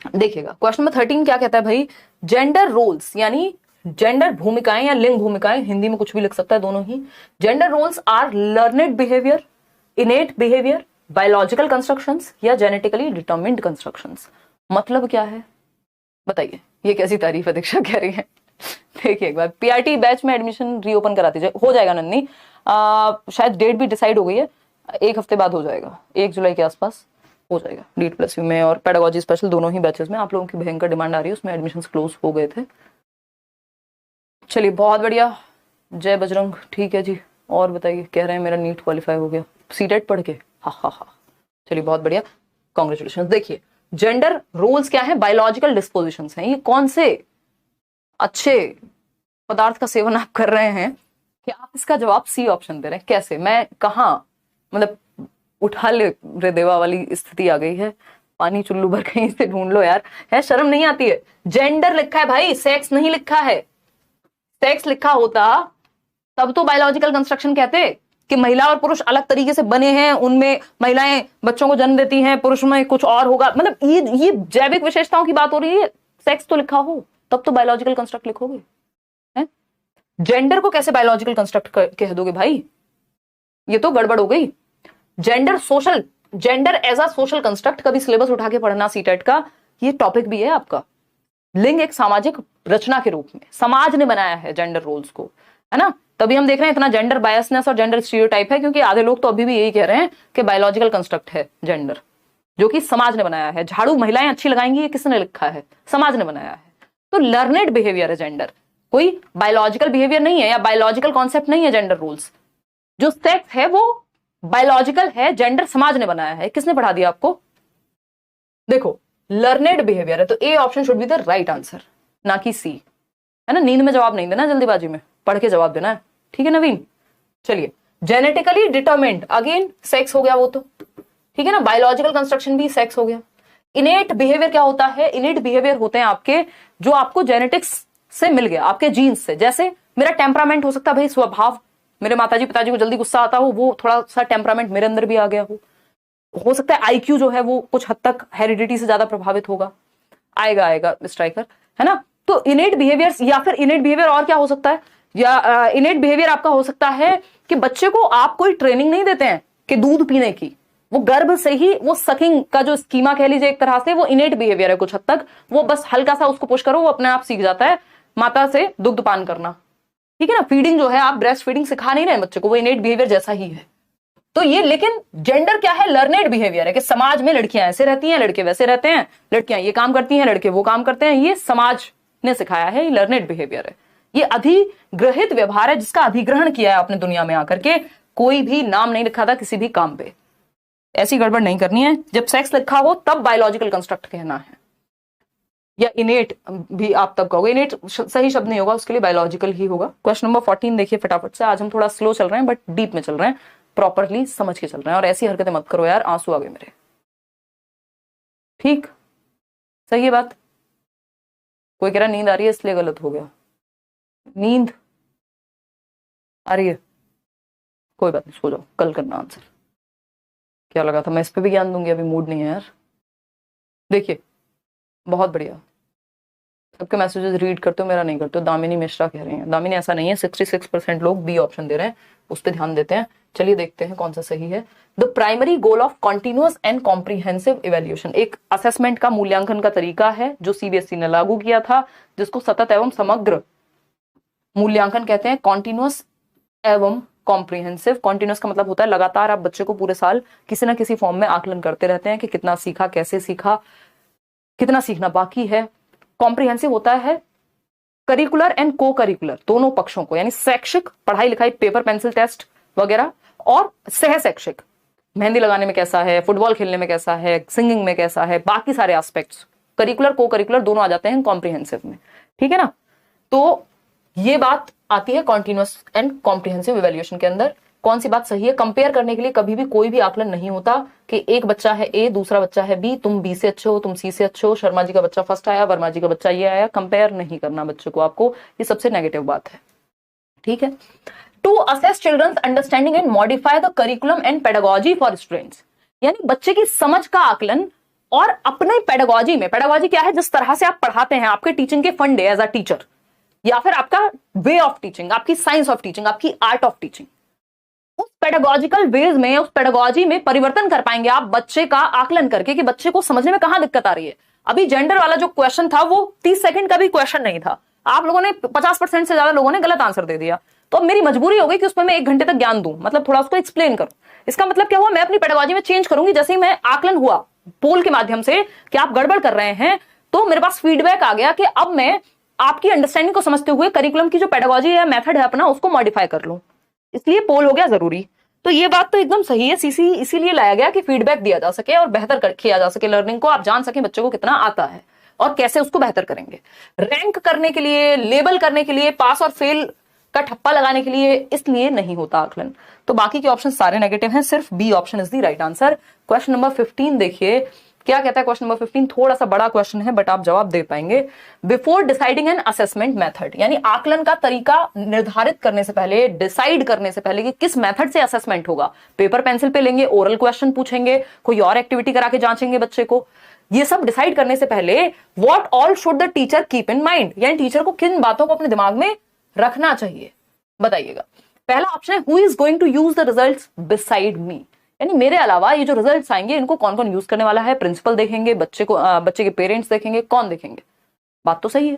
देखिएगा क्वेश्चन नंबर 13 क्या कहता है भाई, जेंडर रोल्स यानी जेंडर भूमिकाएं या लिंग भूमिकाएं, हिंदी में कुछ भी लिख सकता है दोनों ही। Gender roles are learned behaviour, innate behaviour, biological constructions या जेनेटिकली डिटरमिन्ड कंस्ट्रक्शंस। मतलब क्या है बताइए। ये कैसी तारीफ है दीक्षा कह रही है। देखिए एक बार पीआरटी बैच में एडमिशन रीओपन करा दीजिए। हो जाएगा नन्नी, शायद डेट भी डिसाइड हो गई है, 1 हफ्ते बाद हो जाएगा, 1 जुलाई के आसपास हो जाएगा। DEET+U में और पेडागोजी स्पेशल दोनों ही बैचेस में आप लोगों की भयंकर डिमांड आ रही है, उसमें एडमिशन क्लोज हो गए थे। चलिए बहुत बढ़िया, जय बजरंग। ठीक है जी, और बताइए। कह रहे हैं मेरा नीट क्वालिफाई हो गया सीटेट पढ़ के। हा। चलिए बहुत बढ़िया, कॉन्ग्रेचुलेशन। देखिए जेंडर रोल्स क्या है, बायोलॉजिकल डिस्पोजिशंस हैं। ये कौन से अच्छे पदार्थ का सेवन आप कर रहे हैं कि आप इसका जवाब सी ऑप्शन दे रहे हैं। कैसे, मैं कहा मतलब उठा ले रे देवा वाली स्थिति आ गई है। पानी चुल्लू भर कहीं से ढूंढ लो यार, है शर्म नहीं आती है। जेंडर लिखा है भाई, सेक्स नहीं लिखा है। सेक्स लिखा होता तब तो बायोलॉजिकल कंस्ट्रक्शन कहते कि महिला और पुरुष अलग तरीके से बने हैं, उनमें महिलाएं बच्चों को जन्म देती हैं, पुरुष में कुछ और होगा। मतलब ये जैविक विशेषताओं की बात हो रही है। सेक्स तो लिखा हो तब तो बायोलॉजिकल कंस्ट्रक्ट लिखोगे। है जेंडर को कैसे बायोलॉजिकल कंस्ट्रक्ट कह दोगे भाई, ये तो गड़बड़ हो गई। Gender as a social construct कभी सिलेबस उठा के पढ़ना सीटेट का, ये टॉपिक भी है आपका। लिंग एक सामाजिक रचना के रूप में समाज ने बनाया है जेंडर रोल्स को, है ना। तभी हम देख रहे हैं इतना जेंडर बायसनेस और जेंडर स्टीरियोटाइप है, क्योंकि आधे लोग तो अभी भी यही कह रहे हैं कि बायोलॉजिकल कंस्ट्रक्ट है जेंडर, जो कि समाज ने बनाया है। झाड़ू महिलाएं अच्छी लगाएंगी, ये किसने लिखा है, समाज ने बनाया है। तो लर्नेड बिहेवियर है जेंडर, कोई बायोलॉजिकल बिहेवियर नहीं है या बायोलॉजिकल कॉन्सेप्ट नहीं है जेंडर रोल्स। जो सेक्स है वो बायोलॉजिकल है, जेंडर समाज ने बनाया है। किसने पढ़ा दिया आपको? देखो लर्नेड बिहेवियर है तो A option should be the right answer, ना कि सी, है ना। नींद में जवाब नहीं देना, जल्दीबाजी में पढ़ के जवाब देना है, ठीक है नवीन। चलिए जेनेटिकली डिटरमिन्ड, अगेन सेक्स हो गया वो तो, ठीक है ना। बायोलॉजिकल कंस्ट्रक्शन भी सेक्स हो गया। इनेट बिहेवियर क्या होता है? इनेट बिहेवियर होते हैं आपके जो आपको जेनेटिक्स से मिल गया, आपके जीन्स से। जैसे मेरा टेम्परामेंट हो सकता है भाई, स्वभाव, मेरे माताजी पिताजी को जल्दी गुस्सा आता हो, वो थोड़ा सा टेम्परामेंट मेरे अंदर भी आ गया हो सकता है आईक्यू जो है वो कुछ हद तक हेरिडिटी से ज्यादा प्रभावित होगा, आएगा स्ट्राइकर, है ना। तो इनेट बिहेवियर, या फिर इनेट बिहेवियर और क्या हो सकता है, या इनेट बिहेवियर आपका हो सकता है कि बच्चे को आप कोई ट्रेनिंग नहीं देते हैं कि दूध पीने की, वो गर्भ से ही वो सकिंग का जो स्कीमा कह लीजिए एक तरह से, वो इनेट बिहेवियर है कुछ हद तक। वो बस हल्का सा उसको पुश करो, वो अपने आप सीख जाता है माता से दुग्ध पान करना, ठीक है ना। फीडिंग जो है, आप ब्रेस्ट फीडिंग सिखा नहीं रहे बच्चे को, वो इनेट बिहेवियर जैसा ही है। तो ये, लेकिन जेंडर क्या है? लर्नेड बिहेवियर है कि समाज में लड़कियां ऐसे रहती हैं, लड़के वैसे रहते हैं, लड़कियां ये काम करती हैं, लड़के वो काम करते हैं, ये समाज ने सिखाया है, ये लर्नेड बिहेवियर है। ये अधिग्रहित व्यवहार है जिसका अधिग्रहण किया है आपने दुनिया में आकर के। कोई भी नाम नहीं लिखा था किसी भी काम पे, ऐसी गड़बड़ नहीं करनी है। जब सेक्स लिखा हो तब बायोलॉजिकल कंस्ट्रक्ट कहना है, या इनेट भी आप तब कहोगे। इनेट सही शब्द नहीं होगा, उसके लिए बायोलॉजिकल ही होगा। क्वेश्चन नंबर 14 देखिए फटाफट से। आज हम थोड़ा स्लो चल रहे हैं बट डीप में चल रहे हैं, प्रॉपरली समझ के चल रहे हैं, और ऐसी हरकतें मत करो यार, आंसू आ गए मेरे। ठीक, सही है बात। कोई कह रहा नींद आ रही है इसलिए गलत हो गया। नींद आ रही है, कोई बात नहीं, सो जाओ, कल करना आंसर। क्या लगा था मैं इस पे भी ज्ञान दूंगी, अभी मूड नहीं है यार। देखिए बहुत बढ़िया, सबके मैसेजेस रीड करते हो, मेरा नहीं करते हो। दामिनी मिश्रा कह रही हैं, दामिनी ऐसा नहीं है, 66% लोग बी ऑप्शन दे रहे हैं, उस पर ध्यान देते हैं। चलिए देखते हैं कौन सा सही है। The primary goal of continuous and comprehensive evaluation एक असेसमेंट का मूल्यांकन का तरीका है जो सीबीएसई ने लागू किया था, जिसको सतत एवं समग्र मूल्यांकन कहते हैं। कॉन्टिन्यूअस एवं कॉम्प्रिहेंसिव, कॉन्टिन्यूअस का मतलब होता है लगातार आप बच्चे को पूरे साल किसी ना किसी फॉर्म में आकलन करते रहते हैं कि कितना सीखा, कैसे सीखा, कितना सीखना बाकी है। कॉम्प्रिहेंसिव होता है करिकुलर एंड को करिकुलर दोनों पक्षों को, यानी शैक्षिक पढ़ाई लिखाई, पेपर पेंसिल टेस्ट वगैरह, और सह शैक्षिक मेहंदी लगाने में कैसा है, फुटबॉल खेलने में कैसा है, सिंगिंग में कैसा है, बाकी सारे एस्पेक्ट्स करिकुलर को करिकुलर दोनों आ जाते हैं कॉम्प्रिहेंसिव में, ठीक है ना। तो ये बात आती है कॉन्टिन्यूअस एंड कॉम्प्रिहेंसिव इवैल्यूएशन के अंदर। कौन सी बात सही है? कंपेयर करने के लिए कभी भी कोई भी आकलन नहीं होता कि एक बच्चा है ए, दूसरा बच्चा है बी, तुम बी से अच्छे हो, तुम सी से अच्छे हो, शर्मा जी का बच्चा फर्स्ट आया, वर्मा जी का बच्चा ये आया। कंपेयर नहीं करना बच्चे को आपको, ये सबसे नेगेटिव बात है। ठीक है। To assess children's understanding and modify the curriculum and pedagogy for students, यानी बच्चे की समझ का आकलन और अपने पेडागोजी में, पेडागोजी क्या है? जिस तरह से आप पढ़ाते हैं, आपके टीचिंग के फंडे एज अ टीचर, या फिर आपका वे ऑफ टीचिंग, आपकी साइंस ऑफ टीचिंग, आपकी आर्ट ऑफ टीचिंग, उस पेडागोजिकल वेज में, उस पेडागोजी में परिवर्तन कर पाएंगे आप बच्चे का आकलन करके कि बच्चे को समझने में कहां दिक्कत आ रही है। अभी जेंडर वाला जो क्वेश्चन था वो 30 सेकंड का भी क्वेश्चन नहीं था, आप लोगों ने 50% से ज्यादा लोगों ने गलत आंसर दे दिया। तो अब मेरी मजबूरी हो गई कि उसमें मैं 1 घंटे तक ज्ञान दूं, मतलब थोड़ा उसको एक्सप्लेन करूं। इसका मतलब क्या हुआ? मैं अपनी पेडागोजी में चेंज करूंगी। जैसे ही मैं आकलन हुआ पोल के माध्यम से कि आप गड़बड़ कर रहे हैं, तो मेरे पास फीडबैक आ गया कि अब मैं आपकी अंडरस्टैंडिंग को समझते हुए करिकुलम की जो पेडागोजी है, मेथड है अपना, उसको मॉडिफाई कर लूं। इसलिए पोल हो गया जरूरी। तो ये बात तो एकदम सही है, सीसी इसीलिए लाया गया कि फीडबैक दिया जा सके और बेहतर किया जा सके लर्निंग को, आप जान सकें बच्चों को कितना आता है और कैसे उसको बेहतर करेंगे। रैंक करने के लिए, लेबल करने के लिए, पास और फेल का ठप्पा लगाने के लिए इसलिए नहीं होता आकलन। तो बाकी के ऑप्शन सारे नेगेटिव हैं, सिर्फ B option is the right answer. Question number 15 देखिए क्या कहता है। क्वेश्चन नंबर 15 थोड़ा सा बड़ा क्वेश्चन है बट आप जवाब दे पाएंगे। Before deciding an assessment method, यानी आकलन का तरीका निर्धारित करने से पहले, डिसाइड करने से पहले कि किस मेथड से असेसमेंट होगा, पेपर पेंसिल पे लेंगे, ओरल क्वेश्चन पूछेंगे, कोई और एक्टिविटी करा के जांचेंगे बच्चे को, ये सब डिसाइड करने से पहले what all should the teacher keep in mind, यानी टीचर को किन बातों को अपने दिमाग में रखना चाहिए, बताइएगा। पहला ऑप्शन है who is going to use the results beside me, यानी मेरे अलावा ये जो रिजल्ट्स आएंगे इनको कौन कौन यूज करने वाला है। प्रिंसिपल देखेंगे, बच्चे के पेरेंट्स देखेंगे, कौन देखेंगे? बात तो सही है।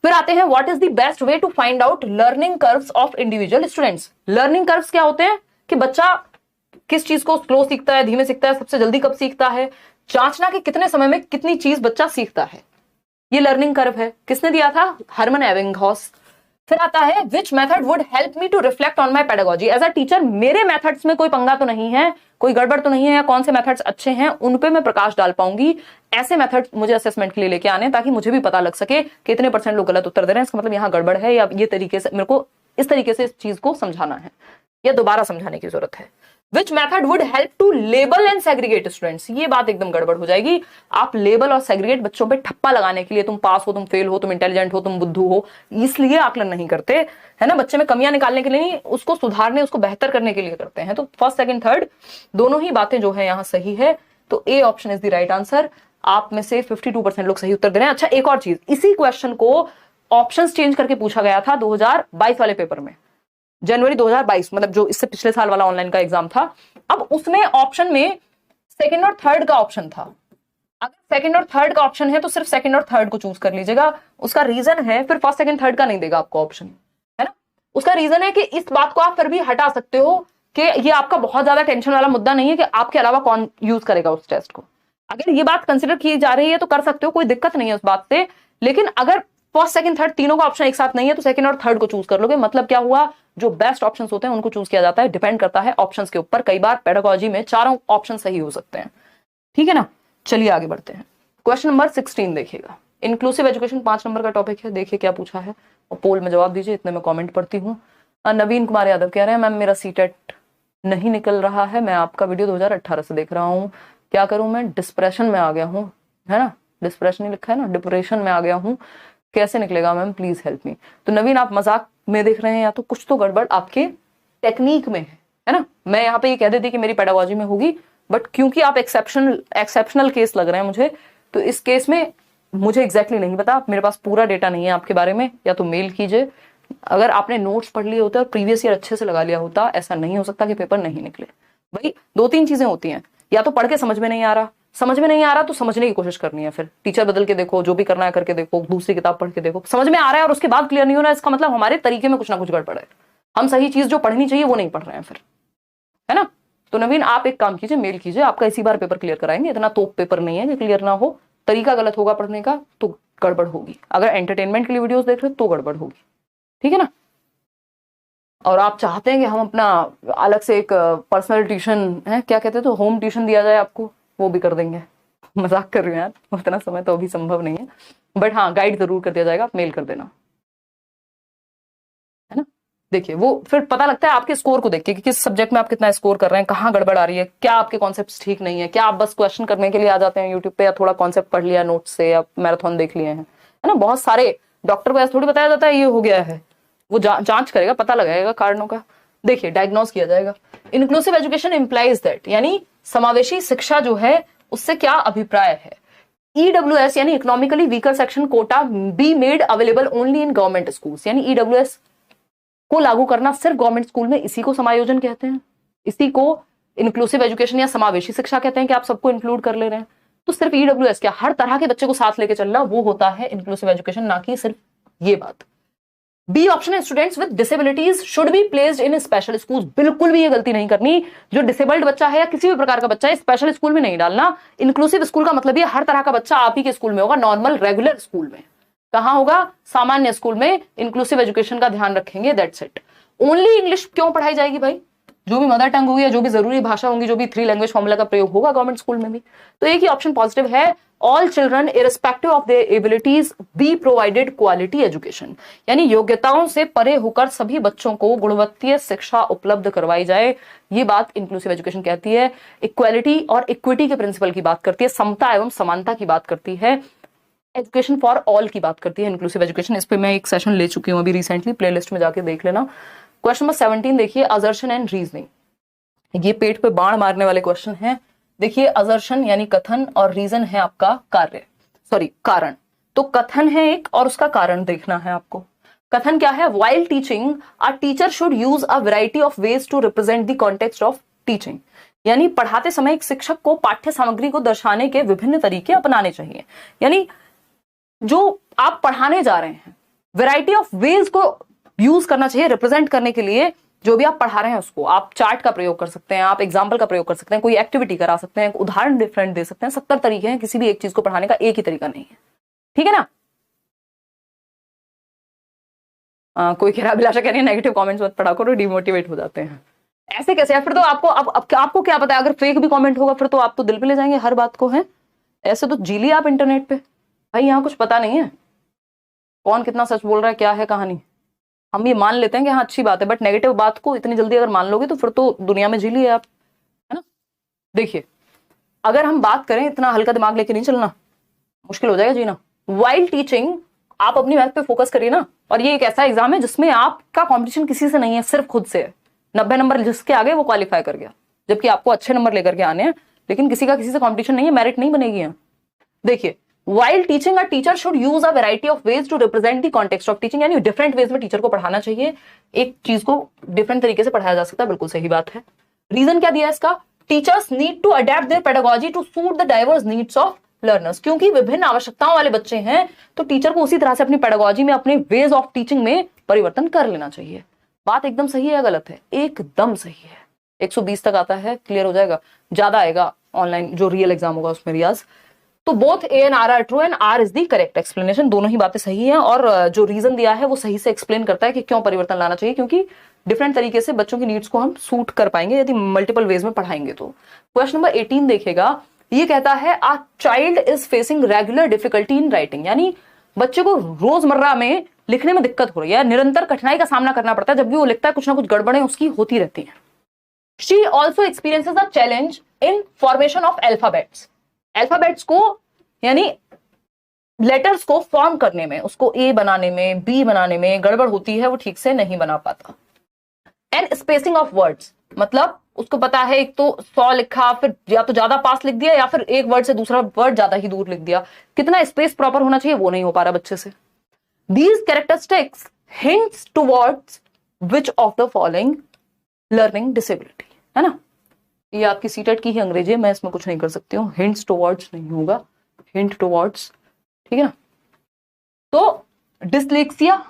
फिर आते हैं what is the best way to find out learning curves of individual students. Learning curves क्या होते हैं कि बच्चा किस चीज को स्लो सीखता है, धीमे सीखता है, सबसे जल्दी कब सीखता है, जांचना कि कितने समय में कितनी चीज बच्चा सीखता है, ये लर्निंग कर्व है। किसने दिया था? Hermann Ebbinghaus. फिर आता है which method would help me to reflect on my pedagogy, as a teacher मेरे मेथड्स में कोई पंगा तो नहीं है, कोई गड़बड़ तो नहीं है, या कौन से मेथड्स अच्छे हैं उन पे मैं प्रकाश डाल पाऊंगी। ऐसे मेथड मुझे असेसमेंट के लिए लेके आने ताकि मुझे भी पता लग सके कि इतने % लोग गलत उत्तर दे रहे हैं, इसका मतलब यहाँ गड़बड़ है, या ये तरीके से मेरे को इस तरीके से इस चीज को समझाना है या दोबारा समझाने की जरूरत है। Which method would help to label and segregate students, ये बात एकदम गड़बड़ हो जाएगी। आप लेबल और सेग्रीगेट बच्चों पे ठप्पा लगाने के लिए, तुम पास हो, तुम फेल हो, तुम इंटेलिजेंट हो, तुम बुद्धू हो, इसलिए आकलन नहीं करते, है ना। बच्चे में कमियां निकालने के लिए नहीं, उसको सुधारने, उसको बेहतर करने के लिए करते हैं। तो फर्स्ट, सेकंड, थर्ड दोनों ही बातें जो है यहाँ सही है। तो A option is the right answer. आप में से 52% लोग सही उत्तर दे रहे हैं। अच्छा, एक और चीज, इसी क्वेश्चन को ऑप्शंस चेंज करके पूछा गया था 2022 वाले पेपर में, जनवरी 2022, मतलब जो इससे पिछले साल वाला ऑनलाइन का एग्जाम था। अब उसमें ऑप्शन में सेकंड और थर्ड का ऑप्शन था। अगर सेकंड और थर्ड का ऑप्शन है तो सिर्फ सेकंड और थर्ड को चूज कर लीजिएगा। उसका रीजन है, फिर फर्स्ट सेकंड थर्ड का नहीं देगा आपको ऑप्शन, है ना। उसका रीजन है कि इस बात को आप फिर भी हटा सकते हो कि ये आपका बहुत ज्यादा टेंशन वाला मुद्दा नहीं है कि आपके अलावा कौन यूज करेगा उस टेस्ट को। अगर ये बात कंसिडर की जा रही है तो कर सकते हो, कोई दिक्कत नहीं है उस बात से। लेकिन अगर फर्स्ट, सेकंड, थर्ड तीनों का ऑप्शन एक साथ नहीं है तो सेकंड और थर्ड को चूज कर लोगे। मतलब क्या हुआ, जो बेस्ट ऑप्शंस होते हैं उनको चूज किया जाता है, डिपेंड करता है ऑप्शंस के ऊपर। कई बार पेडागोजी में चारों ऑप्शन सही हो सकते हैं, ठीक है ना। चलिए आगे बढ़ते हैं। क्वेश्चन नंबर 16 देखिएगा। इंक्लूसिव एजुकेशन 5 नंबर का टॉपिक है। देखिए क्या पूछा है और पोल में जवाब दीजिए। इतने में कमेंट पढ़ती हूँ। नवीन कुमार यादव कह रहे हैं मैम मेरा सीटेट नहीं निकल रहा है, मैं आपका वीडियो 2018 से देख रहा हूँ, क्या करूं मैं, डिस्प्रेशन में आ गया हूँ, है ना, डिस्प्रेशन ही लिखा है ना, डिप्रेशन में आ गया हूँ, कैसे निकलेगा मैम, प्लीज हेल्प मी। तो नवीन आप मजाक में देख रहे हैं या तो कुछ तो गड़बड़ आपके टेक्निक में है ना। मैं यहाँ पे ये कह देती कि मेरी पेडागोजी में होगी, बट क्योंकि आप एक्सेप्शनल केस लग रहे हैं मुझे, तो इस केस में मुझे एग्जैक्टली नहीं पता, मेरे पास पूरा डेटा नहीं है आपके बारे में। या तो मेल कीजिए, अगर आपने नोट्स पढ़ लिए होते और प्रीवियस ईयर अच्छे से लगा लिया होता, ऐसा नहीं हो सकता कि पेपर नहीं निकले। भाई 2-3 चीजें होती हैं, या तो पढ़ के समझ में नहीं आ रहा, समझ में नहीं आ रहा तो समझने की कोशिश करनी है, फिर टीचर बदल के देखो, जो भी करना है करके देखो, दूसरी किताब पढ़ के देखो। समझ में आ रहा है और उसके बाद क्लियर नहीं हो रहा है, इसका मतलब हमारे तरीके में कुछ ना कुछ गड़बड़ है, हम सही चीज जो पढ़नी चाहिए वो नहीं पढ़ रहे हैं फिर, है ना। तो नवीन आप एक काम कीजिए, मेल कीजिए, आपका इसी बार पेपर क्लियर कराएंगे, इतना तोप पेपर नहीं है कि क्लियर ना हो। तरीका गलत होगा पढ़ने का तो गड़बड़ होगी, अगर एंटरटेनमेंट के लिए वीडियोस देख रहे हो तो गड़बड़ होगी, ठीक है ना। और आप चाहते हैं कि हम अपना अलग से एक पर्सनल ट्यूशन है, क्या कहते हैं, तो होम ट्यूशन दिया जाए आपको, वो भी कर देंगे। मजाक कर रही हूँ यार, उतना समय तो अभी संभव नहीं है, बट हाँ गाइड जरूर कर दिया जाएगा, आप मेल कर देना। है ना। देखिए वो फिर पता लगता है आपके स्कोर को देख के कि किस सब्जेक्ट में आप कितना स्कोर कर रहे हैं, कहाँ गड़बड़ आ रही है, क्या आपके कॉन्सेप्ट्स ठीक नहीं है, क्या आप बस क्वेश्चन करने के लिए आ जाते हैं यूट्यूब पे, या थोड़ा कॉन्सेप्ट पढ़ लिया नोट से, या मैराथन देख लिए हैं, है ना। बहुत सारे डॉक्टर को ऐसा थोड़ी बताया जाता है ये हो गया है, वो जांच करेगा, पता लगाएगा कारणों का। देखिए डायग्नोस किया जाएगा। इंक्लूसिव एजुकेशन इंप्लाइज दैट, यानी समावेशी शिक्षा जो है उससे क्या अभिप्राय है। ईडब्ल्यूएस यानी economically weaker section quota be made available only in government schools, यानी ईडब्ल्यूएस को लागू करना सिर्फ गवर्नमेंट स्कूल में, इसी को समायोजन कहते हैं, इसी को इंक्लूसिव एजुकेशन या समावेशी शिक्षा कहते हैं कि आप सबको इंक्लूड कर ले रहे हैं। तो सिर्फ ईडब्ल्यूएस क्या, हर तरह के बच्चे को साथ लेके चलना, वो होता है इंक्लूसिव एजुकेशन, ना कि सिर्फ ये बात। बी ऑप्शन है students with disabilities should be placed in special school. बिल्कुल भी ये गलती नहीं करनी, जो डिसेबल्ड बच्चा है या किसी भी प्रकार का बच्चा है स्पेशल स्कूल में नहीं डालना। इंक्लूसिव स्कूल का मतलब ये हर तरह का बच्चा आप ही के स्कूल में होगा, नॉर्मल रेगुलर स्कूल में। कहां होगा, सामान्य स्कूल में इंक्लूसिव एजुकेशन का ध्यान रखेंगे, दैट्स इट। ओनली इंग्लिश क्यों पढ़ाई जाएगी भाई, जो भी मदर टंग होगी या जो भी जरूरी भाषा होंगी, जो भी 3 लैंग्वेज फॉर्मूला का प्रयोग होगा गवर्नमेंट स्कूल में भी। तो एक ही ऑप्शन पॉजिटिव है, all children irrespective of their abilities be provided quality education, यानी योग्यताओं से परे होकर सभी बच्चों को गुणवत्तीय शिक्षा उपलब्ध करवाई जाए। ये बात इंक्लूसिव एजुकेशन कहती है। इक्वालिटी और इक्विटी के प्रिंसिपल की बात करती है, समता एवं समानता की बात करती है, एजुकेशन फॉर ऑल की बात करती है इंक्लूसिव एजुकेशन। इस पे मैं एक सेशन ले चुकी हूं अभी रिसेंटली, प्लेलिस्ट में जाके देख लेना। क्वेश्चन नंबर 17 देखिए, असर्शन एंड रीजनिंग। ये पेट पे बाण मारने वाले क्वेश्चन हैं। देखिए असर्शन यानी कथन और रीजन है आपका कार्य, सॉरी कारण। तो कथन है एक और उसका कारण देखना है आपको। कथन क्या है, while teaching a teacher should use a variety of ways to represent the context of teaching, यानी पढ़ाते समय एक शिक्षक को पाठ्य सामग्री को दर्शाने के विभिन्न तरीके अपनाने चाहिए। यानी जो आप पढ़ाने जा रहे हैं वैरायटी ऑफ वेज को यूज करना चाहिए रिप्रेजेंट करने के लिए। जो भी आप पढ़ा रहे हैं उसको आप चार्ट का प्रयोग कर सकते हैं, आप एग्जाम्पल का प्रयोग कर सकते हैं, कोई एक्टिविटी करा सकते हैं, उदाहरण डिफरेंट दे सकते हैं। 70 तरीके हैं, किसी भी एक चीज को पढ़ाने का एक ही तरीका नहीं है, ठीक है ना। कोई कह रहा अभिलाषा कह रही है नेगेटिव कमेंट्स मत पढ़ा करो, डिमोटिवेट हो जाते हैं। ऐसे कैसे है फिर तो आपको आपको क्या पता है, अगर फेक भी कमेंट होगा फिर तो आप तो दिल पे ले जाएंगे हर बात को, है ऐसे तो जी लिया आप इंटरनेट पे। भाई यहाँ कुछ पता नहीं है कौन कितना सच बोल रहा है, क्या है कहानी। हम ये मान लेते हैं कि हाँ अच्छी बात है, बट नेगेटिव बात को इतनी जल्दी अगर मान लोगे तो फिर तो दुनिया में जी लिए आप, है ना। देखिए अगर हम बात करें, इतना हल्का दिमाग लेके नहीं चलना, मुश्किल हो जाएगा जीना। वाइल टीचिंग, आप अपनी मैथ पे फोकस करिए ना। और ये एक ऐसा एग्जाम है जिसमें आपका कॉम्पिटिशन किसी से नहीं है, सिर्फ खुद से है। 90 नंबर जिसके आगे वो क्वालिफाई कर गया, जबकि आपको अच्छे नंबर लेकर के आने हैं, लेकिन किसी का किसी से कॉम्पिटिशन नहीं है, मेरिट नहीं बनेगी यहाँ। देखिए while teaching a teacher should use a variety of ways to represent the context of teaching, यानी डिफरेंट वेज में टीचर को पढ़ाना चाहिए, एक चीज को डिफरेंट तरीके से पढ़ाया जा सकता है, बिल्कुल सही बात है। रीजन क्या दिया है इसका, teachers need to adapt their pedagogy to suit the diverse needs of learners, क्योंकि विभिन्न आवश्यकताओं वाले बच्चे हैं तो टीचर को उसी तरह से अपनी पेडागोजी में, अपने वेज ऑफ टीचिंग में परिवर्तन कर लेना चाहिए। बात एकदम सही है या गलत है, एकदम सही है। 120 तक आता है, क्लियर हो जाएगा, ज्यादा आएगा ऑनलाइन जो रियल एग्जाम होगा उसमें रियाज। तो both A and R are true and R is the correct explanation, दोनों ही बातें सही हैं। और जो रीजन दिया है वो सही से एक्सप्लेन करता है कि क्यों परिवर्तन लाना चाहिए, क्योंकि डिफरेंट तरीके से बच्चों की नीड्स को हम सूट कर पाएंगे यदि मल्टीपल वेज में पढ़ाएंगे तो। क्वेश्चन नंबर 18 देखेगा, ये कहता है a child is facing regular difficulty in writing, यानी बच्चे को रोजमर्रा में लिखने में दिक्कत हो रही है, निरंतर कठिनाई का सामना करना पड़ता है, जब भी वो लिखता है कुछ ना कुछ गड़बड़ें उसकी होती रहती हैं। She also experiences a challenge in formation of alphabets, alphabets को यानी लेटर्स को फॉर्म करने में, उसको ए बनाने में, बी बनाने में गड़बड़ होती है, वो ठीक से नहीं बना पाता। एंड स्पेसिंग ऑफ वर्ड्स, मतलब उसको पता है एक तो 100 लिखा, फिर या तो ज्यादा पास लिख दिया या फिर एक वर्ड से दूसरा वर्ड ज्यादा ही दूर लिख दिया, कितना स्पेस प्रॉपर होना चाहिए वो नहीं हो पा रहा बच्चे से। These characteristics hints towards which of the following learning disability, है ना। ये आपकी सीटेट की ही अंग्रेजी है, मैं इसमें कुछ नहीं कर सकती हूँ, हिंट्स टुवर्ड्स नहीं होगा, हिंट टुवर्ड्स, ठीक है ना। तो डिसलेक्सिया,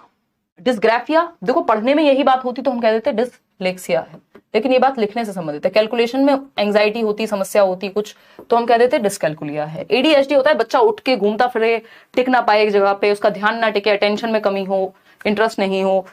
डिसग्राफिया, देखो पढ़ने में यही बात होती तो हम कह देते डिसलेक्सिया है, लेकिन ये बात लिखने से संबंधित है। कैलकुलेशन में एंजाइटी होती, समस्या होती कुछ, तो हम कह देते डिसकैलकुलिया है। एडीएचडी होता है बच्चा उठ के घूमता फिरे, टिक ना पाए एक जगह पे, उसका ध्यान ना टिके, अटेंशन में कमी हो, इंटरेस्ट नहीं हो,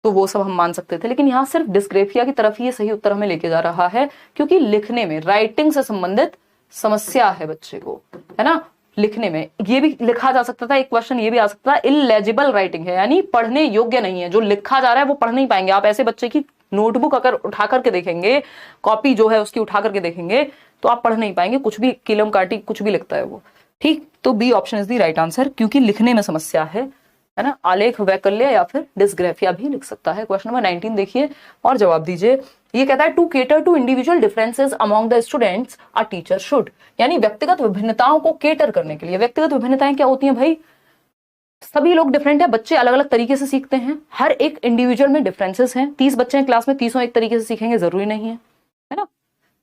तो वो सब हम मान सकते थे। लेकिन यहाँ सिर्फ डिस्ग्राफिया की तरफ ही ये सही उत्तर हमें लेके जा रहा है, क्योंकि लिखने में राइटिंग से संबंधित समस्या है बच्चे को, है ना। लिखने में। ये भी लिखा जा सकता था, एक क्वेश्चन ये भी आ सकता था, इलेजिबल राइटिंग है, यानी पढ़ने योग्य नहीं है, जो लिखा जा रहा है वो पढ़ नहीं पाएंगे। आप ऐसे बच्चे की नोटबुक अगर उठा करके देखेंगे, कॉपी जो है उसकी उठा करके देखेंगे, तो आप पढ़ नहीं पाएंगे, कुछ भी किलम काटी कुछ भी लिखता है वो। ठीक, तो B option is the right answer, क्योंकि लिखने में समस्या है ना। आलेख वैकल्य या फिर डिस्ग्राफिया भी लिख सकता है। क्वेश्चन नंबर 19 देखिए और जवाब दीजिए। ये कहता है to cater to individual differences among the students a teacher should, यानी व्यक्तिगत विभिन्नताओं को केटर करने के लिए। व्यक्तिगत विभिन्नताएं क्या होती हैं भाई? सभी लोग डिफरेंट है, बच्चे अलग अलग तरीके से सीखते हैं, हर एक इंडिविजुअल में डिफरेंसेस हैं। 30 बच्चे हैं क्लास में, 30 एक तरीके से सीखेंगे जरूरी नहीं है ना।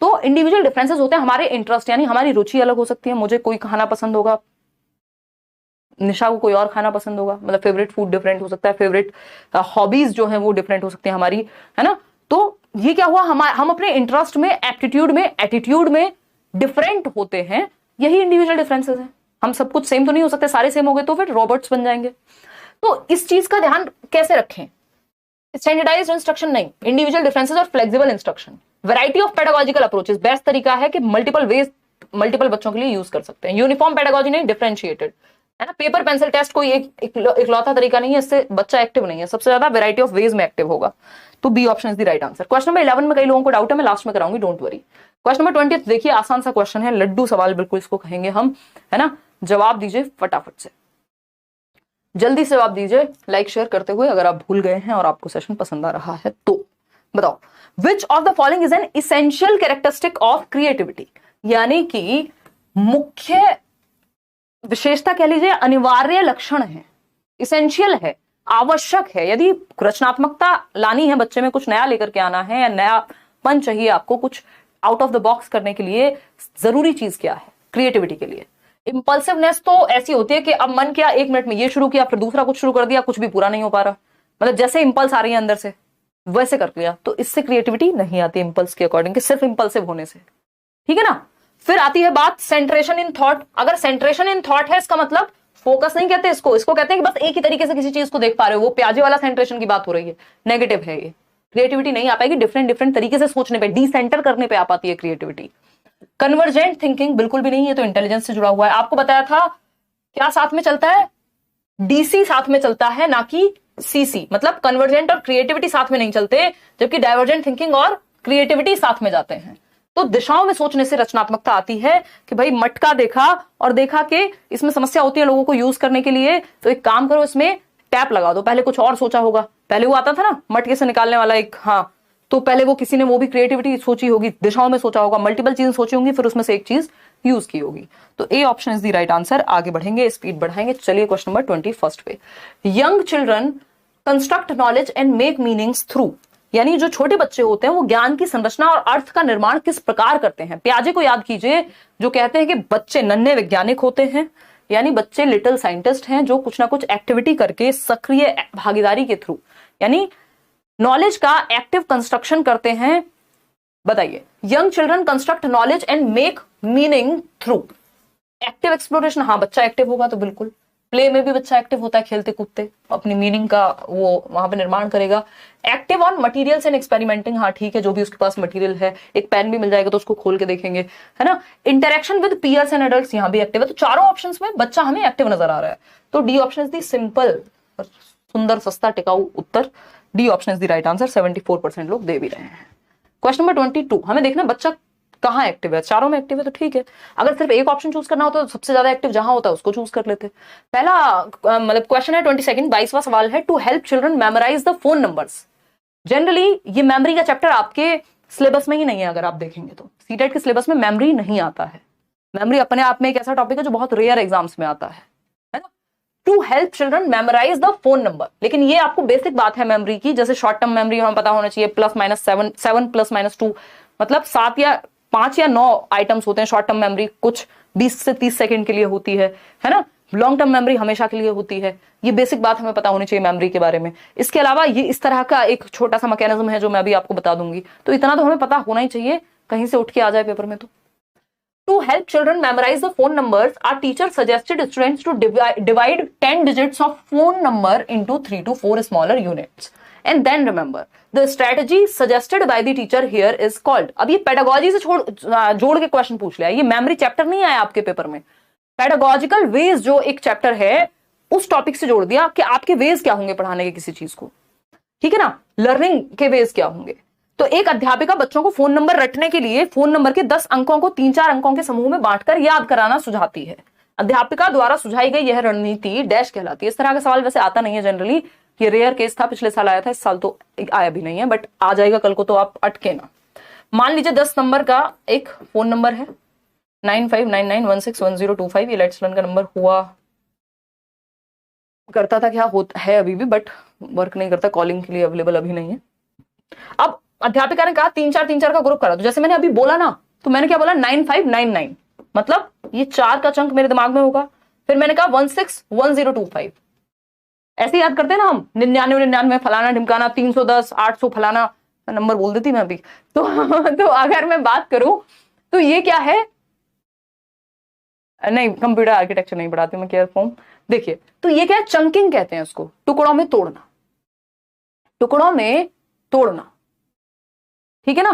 तो इंडिविजुअल डिफरेंसेस होते हैं। हमारे इंटरेस्ट यानी हमारी रुचि अलग हो सकती है, मुझे कोई खाना पसंद होगा, निशा को कोई और खाना पसंद होगा, मतलब फेवरेट फूड डिफरेंट हो सकता है, फेवरेट हॉबीज जो है वो डिफरेंट हो सकती है हमारी, है ना। तो ये क्या हुआ, हम अपने इंटरेस्ट में, एप्टीट्यूड में, एटीट्यूड में डिफरेंट होते हैं, यही इंडिविजुअल डिफरेंसेस हैं। हम सब कुछ सेम तो नहीं हो सकते, सारे सेम हो गए तो फिर रॉबर्ट्स बन जाएंगे। तो इस चीज का ध्यान कैसे रखें? स्टैंडर्डाइज्ड इंस्ट्रक्शन नहीं, इंडिविजुअल डिफरेंसेस और flexible instruction. Variety of pedagogical approaches, best तरीका है कि मल्टीपल वेज मल्टीपल बच्चों के लिए यूज कर सकते हैं। यूनिफॉर्म पेडागोजी नहीं, डिफरेंशिएटेड, है ना। पेपर पेंसिल टेस्ट कोई इकलौता तरीका नहीं है, इससे बच्चा एक्टिव नहीं है, सबसे ज्यादा वैरायटी ऑफ वेज में एक्टिव होगा। तो B option is the right answer. Question number 11 में कई लोगों को डाउट है, मैं लास्ट में कराऊंगी, डोंट वरी। क्वेश्चन नंबर 20 देखिए, आसान सा क्वेश्चन है, लड्डू सवाल बिल्कुल इसको कहेंगे हम, है ना। जवाब दीजिए फटाफट से, जल्दी से जवाब दीजिए लाइक शेयर करते हुए, अगर आप भूल गए हैं और आपको सेशन पसंद आ रहा है तो। बताओ, विच of the following is an essential characteristic of creativity, यानी कि मुख्य विशेषता कह लीजिए, अनिवार्य लक्षण है, इसेंशियल है, आवश्यक है। यदि रचनात्मकता लानी है बच्चे में, कुछ नया लेकर के आना है या नयापन चाहिए आपको, कुछ आउट ऑफ द बॉक्स करने के लिए, जरूरी चीज क्या है क्रिएटिविटी के लिए? इंपल्सिवनेस तो ऐसी होती है कि अब मन किया, 1 मिनट में ये शुरू किया, फिर दूसरा कुछ शुरू कर दिया, कुछ भी पूरा नहीं हो पा रहा, मतलब जैसे इंपल्स आ रही है अंदर से वैसे कर लिया, तो इससे क्रिएटिविटी नहीं आती इंपल्स के अकॉर्डिंग, कि सिर्फ इंपल्सिव होने से, ठीक है ना। फिर आती है बात सेंट्रेशन इन थॉट। अगर सेंट्रेशन इन थॉट है, इसका मतलब फोकस नहीं कहते इसको कहते हैं कि बस एक ही तरीके से किसी चीज को देख पा रहे हो, वो प्याजे वाला सेंट्रेशन की बात हो रही है, नेगेटिव है ये। क्रिएटिविटी नहीं आ पाएगी, डिफरेंट तरीके से सोचने पे, डिसेंटर करने पे आ पाती है क्रिएटिविटी। कन्वर्जेंट थिंकिंग बिल्कुल भी नहीं है, तो इंटेलिजेंस से जुड़ा हुआ है। आपको बताया था क्या साथ में चलता है, डीसी साथ में चलता है, ना कि सीसी, मतलब कन्वर्जेंट और क्रिएटिविटी साथ में नहीं चलते, जबकि डाइवर्जेंट थिंकिंग और क्रिएटिविटी साथ में जाते हैं। तो दिशाओं में सोचने से रचनात्मकता आती है कि भाई मटका देखा और देखा कि इसमें समस्या होती है लोगों को यूज करने के लिए, तो एक काम करो, इसमें टैप लगा दो। पहले कुछ और सोचा होगा, पहले वो आता था ना मटके से निकालने वाला एक, हाँ, तो पहले वो किसी ने वो भी क्रिएटिविटी सोची होगी, दिशाओं में सोचा होगा, मल्टीपल चीजें सोची होंगी, फिर उसमें से एक चीज यूज की होगी। तो A option is the right answer. आगे बढ़ेंगे, स्पीड बढ़ाएंगे। चलिए क्वेश्चन नंबर 21 पे। Young children construct knowledge and make meanings through, यानी जो छोटे बच्चे होते हैं वो ज्ञान की संरचना और अर्थ का निर्माण किस प्रकार करते हैं? प्याजे को याद कीजिए, जो कहते हैं कि बच्चे नन्हे वैज्ञानिक होते हैं, यानी बच्चे लिटिल साइंटिस्ट हैं, जो कुछ ना कुछ एक्टिविटी करके सक्रिय भागीदारी के थ्रू, यानी नॉलेज का एक्टिव कंस्ट्रक्शन करते हैं। बताइए, young children construct knowledge and make meaning through active exploration. हाँ, बच्चा एक्टिव होगा तो बिल्कुल। प्ले में भी बच्चा एक्टिव होता है, खेलते कूदते अपनी मीनिंग का वो वहां पे निर्माण करेगा। Active on materials and experimenting, हाँ ठीक है, जो भी उसके पास मटेरियल है, एक पेन भी मिल जाएगा तो उसको खोल के देखेंगे, है ना। Interaction with peers and adults, यहाँ भी एक्टिव है। तो चारों ऑप्शंस में बच्चा हमें एक्टिव नजर आ रहा है, तो D option is the simple, सुंदर, सस्ता, टिकाऊ उत्तर। D option is the right answer. 74% लोग दे भी रहे हैं। क्वेश्चन नंबर 22, हमें देखना बच्चा कहाँ एक्टिव है, चारों में एक्टिव है तो ठीक है। अगर सिर्फ एक ऑप्शन चूज करना होता तो सबसे ज्यादा एक्टिव जहां होता है उसको चूज कर लेते। पहला मतलब क्वेश्चन है 22, 22वां सवाल है, to help children memorize the phone numbers. Generally ये मेमोरी का चैप्टर आपके सिलेबस में ही नहीं है, अगर आप देखेंगे तो सीटेट के सिलेबस में मेमोरी नहीं आता है। मेमोरी अपने आप में एक ऐसा टॉपिक है जो बहुत रेयर एग्जाम्स में आता है ना। To help children memorize the phone number, लेकिन ये आपको बेसिक बात है मेमोरी की, जैसे शॉर्ट टर्म मेमोरी हमें पता होना चाहिए, +-7, 7+-2, मतलब 7 या 5 या 9 आइटम्स होते हैं शॉर्ट टर्म मेमोरी, कुछ 20 से 30 सेकंड के लिए होती है ना। लॉन्ग टर्म मेमोरी हमेशा के लिए होती है। ये बेसिक बात हमें पता होनी चाहिए मेमोरी के बारे में। इसके अलावा ये इस तरह का एक छोटा सा मैकेनिज्म है जो मैं अभी आपको बता दूंगी, तो इतना तो हमें पता होना ही चाहिए, कहीं से उठ के आ जाए पेपर में तो। To help children memorize the phone numbers, our teacher suggested students to divide 10 digits of phone number into 3 to 4 smaller units and then remember. The strategy suggested by the teacher here is called. अब ये pedagogy से जोड़ के question पूछ लिया, ये memory chapter नहीं आया आपके पेपर में, पेडागोजिकल वेज जो एक चैप्टर है उस टॉपिक से जोड़ दिया कि आपके वेज क्या होंगे पढ़ाने के किसी चीज को, ठीक है ना, लर्निंग के वेज क्या होंगे। तो एक अध्यापिका बच्चों को फोन नंबर रटने के लिए फोन नंबर के 10 अंकों को 3-4 अंकों के समूह में बांटकर याद कराना सुझाती है। अध्यापिका द्वारा सुझाई गई यह रणनीति डैश कहलाती है। इस तरह का सवाल वैसे आता नहीं है जनरली, ये रेयर केस था, पिछले साल आया था, इस साल तो आया भी नहीं है, बट आ जाएगा कल को, तो आप अटके ना। मान लीजिए 10 नंबर का एक फोन नंबर है 9599161025, ये लेट्स लर्न का नंबर हुआ करता था, क्या होता है अभी भी, बट वर्क नहीं करता, कॉलिंग के लिए अवेलेबल अभी नहीं है। अब अध्यापिका ने कहा 3-4 का ग्रुप करा, तो जैसे मैंने अभी बोला ना, तो मैंने क्या बोला 9599, मतलब ये 4 का चंक मेरे दिमाग में होगा। फिर मैंने कहा 161025, ऐसे याद करते हैं ना हम, 99 फलाना ढिमकाना, 310 800 फलाना, नंबर बोल देती मैं अभी तो अगर मैं बात करूं तो ये क्या है, नहीं कंप्यूटर आर्किटेक्चर नहीं पढ़ाती मैं, केयर फॉर्म। देखिए तो ये क्या है, चंकिंग कहते हैं उसको, टुकड़ों में तोड़ना, टुकड़ों में तोड़ना, ठीक है ना,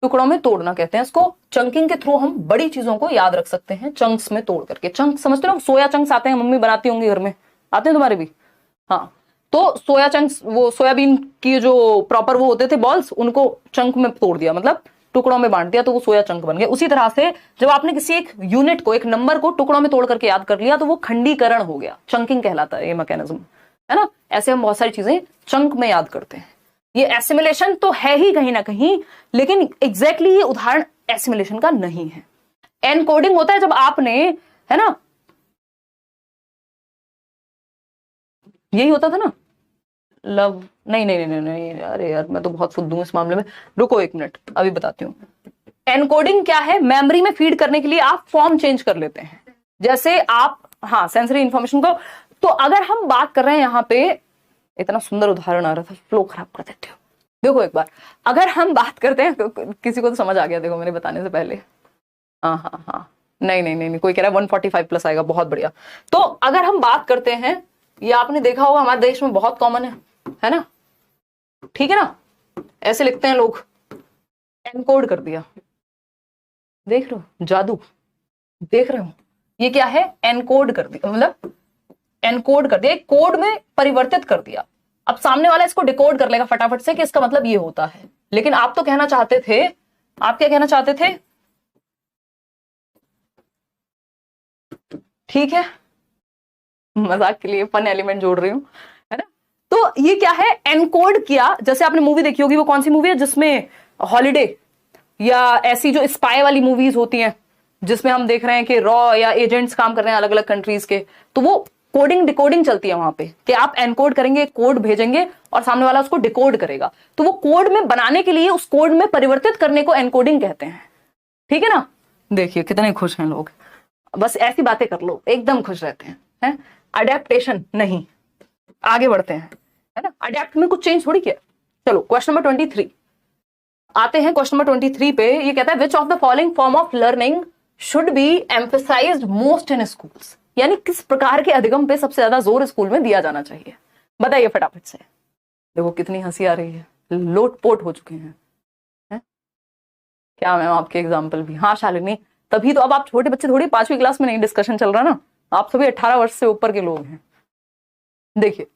टुकड़ों में तोड़ना कहते हैं इसको। चंकिंग के थ्रू हम बड़ी चीजों को याद रख सकते हैं चंक्स में तोड़ करके। चंक समझते हो, सोया चंक्स आते हैं, मम्मी बनाती होंगी घर में, आते हैं तुम्हारे भी, हाँ, तो सोया चंक्स, वो सोयाबीन की जो प्रॉपर वो होते थे बॉल्स, उनको चंक में तोड़ दिया, मतलब टुकड़ों में बांट दिया, तो वो सोया चंक बन गया। उसी तरह से जब आपने किसी एक यूनिट को, एक नंबर को टुकड़ों में तोड़ करके याद कर लिया, तो वो खंडीकरण हो गया, चंकिंग कहलाता है ये मैकेनिज्म, है ना। ऐसे हम बहुत सारी चीजें चंक में याद करते हैं। ये एसिमिलेशन तो है ही कहीं ना कहीं, लेकिन एग्जैक्टली ये उदाहरण एसिमिलेशन का नहीं है। एनकोडिंग होता है जब आपने, है ना, यही होता था ना, लव, नहीं नहीं नहीं नहीं, अरे यार मैं तो बहुत फुद्दू इस मामले में, रुको एक मिनट अभी बताती हूँ। एनकोडिंग क्या है, मेमोरी में फीड करने के लिए आप फॉर्म चेंज कर लेते हैं, जैसे आप, हाँ, सेंसरी इंफॉर्मेशन को। तो अगर हम बात कर रहे हैं यहाँ पे, इतना सुंदर उदाहरण आ रहा था, फ्लो खराब कर देते हो। देखो एक बार, अगर हम बात करते हैं, किसी को तो समझ आ गया देखो मेरे बताने से पहले, हाँ हाँ हाँ, नहीं नहीं नहीं, कोई कह रहा है 145 प्लस आएगा, बहुत बढ़िया। तो अगर हम बात करते हैं, ये आपने देखा होगा हमारे देश में बहुत कॉमन है ना, ठीक है ना, ऐसे लिखते हैं लोग, एनकोड कर दिया, देख रहे हो जादू, देख रहे हो, ये क्या है, एनकोड कर दिया, मतलब एनकोड कर दिया, कोड में परिवर्तित कर दिया। अब सामने वाला इसको डिकोड कर लेगा फटाफट से कि इसका मतलब ये होता है, लेकिन आप तो कहना चाहते थे, आप क्या कहना चाहते थे, ठीक है, मजाक के लिए फन एलिमेंट जोड़ रही हूं, है ना। तो ये क्या है, एनकोड किया। जैसे आपने मूवी देखी होगी, वो कौन सी मूवी है जिसमें हॉलिडे या ऐसी जो स्पाई वाली मूवीज होती हैं, जिसमें हम देख रहे हैं कि रॉ या एजेंट्स काम कर रहे हैं अलग अलग कंट्रीज के, तो वो कोडिंग डिकोडिंग चलती है वहां पे, कि आप एनकोड करेंगे, कोड भेजेंगे और सामने वाला उसको डिकोड करेगा। तो वो कोड में बनाने के लिए उस कोड में परिवर्तित करने को एनकोडिंग कहते हैं, ठीक है ना। देखिए कितने खुश हैं लोग, बस ऐसी बातें कर लो एकदम खुश रहते हैं। अडेप्टेशन नहीं, आगे बढ़ते हैं, है ना, अडेप्ट में कुछ चेंज थोड़ी किया। चलो क्वेश्चन नंबर 23 आते हैं। क्वेश्चन नंबर 23 पे ये कहता है, विच of the following form of learning should be emphasised most in schools, यानी किस प्रकार के अधिगम पे सबसे ज्यादा जोर स्कूल में दिया जाना चाहिए, बताइए फटाफट से। देखो कितनी हंसी आ रही है, लोटपोट हो चुके हैं, है? क्या मैम आपके एग्जाम्पल भी, हाँ शालिनी, तभी तो अब आप छोटे बच्चे थोड़ी 5वीं क्लास में नहीं डिस्कशन चल रहा ना, आप सभी 18 वर्ष से ऊपर के लोग हैं। देखिए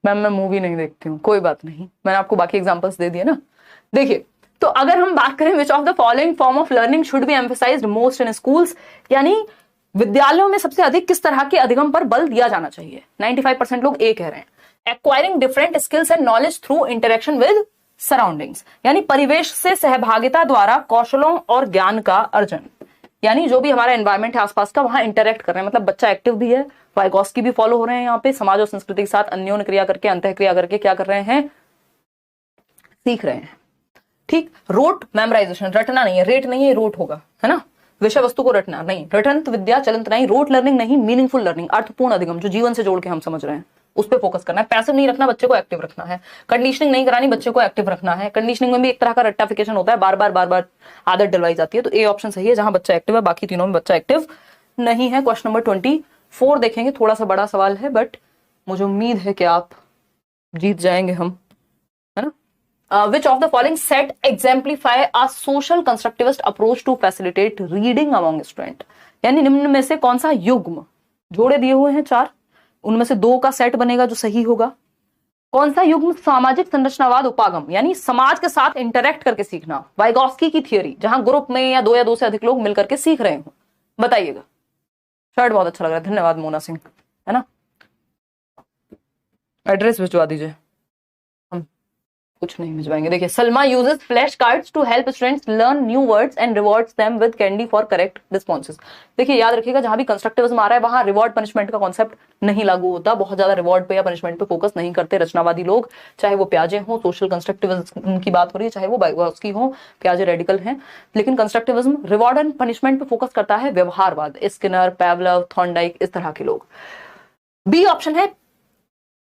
मैम मैं मूवी नहीं देखती हूँ, कोई बात नहीं, मैंने आपको बाकी एग्जांपल्स दे दिए ना। देखिए तो अगर हम बात करें विच of the following form of learning should be emphasised most in schools, यानी विद्यालयों में सबसे अधिक किस तरह के अधिगम पर बल दिया जाना चाहिए, 95% लोग ए कह रहे हैं। Acquiring different skills and knowledge through interaction with surroundings, यानी परिवेश से सहभागिता द्वारा कौशलों और ज्ञान का अर्जन, यानी जो भी हमारा एनवायरमेंट है आसपास का, वहां इंटरेक्ट कर रहे हैं, मतलब बच्चा एक्टिव भी है, वाइगॉस्की भी फॉलो हो रहे हैं यहाँ पे, समाज और संस्कृति के साथ अन्योन्य क्रिया करके, अंतः क्रिया करके क्या कर रहे हैं, सीख रहे हैं। ठीक, रोट मेमोराइजेशन, रटना नहीं है, रेट नहीं है, रोट होगा, है ना, विषय वस्तु को रटना नहीं, रटंत विद्या चलंत नहीं, रोट लर्निंग नहीं, मीनिंगफुल लर्निंग, अर्थपूर्ण अधिगम जो जीवन से जोड़ के हम समझ रहे हैं, उस पर फोकस करना है। पैसिव नहीं रखना, बच्चे को एक्टिव रखना है। कंडीशनिंग नहीं करानी, बच्चे को एक्टिव रखना है। कंडीशनिंग में भी एक तरह का रट्टाफिकेशन होता है, बार बार आदत डलवाई जाती है। तो ए ऑप्शन सही है, जहां बच्चा एक्टिव है, बाकी तीनों में बच्चा एक्टिव नहीं है। क्वेश्चन नंबर 24 देखेंगे, थोड़ा सा बड़ा सवाल है, बट मुझे उम्मीद है कि आप जीत जाएंगे हम, है ना। Which of the following set exemplify a social constructivist approach to facilitate reading among student. यानी निम्न में से कौन सा युग्म, जोड़े दिए हुए हैं 4, उनमें से 2 का सेट बनेगा जो सही होगा। कौन सा युग्म सामाजिक संरचनावाद उपागम, यानी समाज के साथ इंटरेक्ट करके सीखना, वाइगॉस्की की थियोरी, जहां ग्रुप में या 2 या 2 से अधिक लोग मिलकर के सीख रहे हो, बताइएगा। शर्ट बहुत अच्छा लग रहा है, धन्यवाद मोना सिंह, है ना। एड्रेस भिजवा दीजिए, हम कुछ नहीं भिजवाएंगे। देखिए, Salma uses flash cards to help students learn new words and rewards them with candy for correct responses. देखिए, याद रखिएगा, जहां भी कंस्ट्रक्टिविज्म आ रहा है वहां रिवॉर्ड पनिशमेंट का कॉन्सेप्ट नहीं लागू होता। बहुत ज्यादा रिवॉर्ड पे या पनिशमेंट पे फोकस नहीं करते रचनावादी लोग, चाहे वो प्याजे हो, सोशल कंस्ट्रक्टिविज्म की बात हो रही है, चाहे वो वाइगॉस्की हो, प्याजे रेडिकल हैं। लेकिन कंस्ट्रक्टिविज्म रिवॉर्ड एंड पनिशमेंट पे फोकस करता है, व्यवहारवाद, स्किनर, पैवलव, थॉर्नडाइक, इस तरह के लोग। बी ऑप्शन है,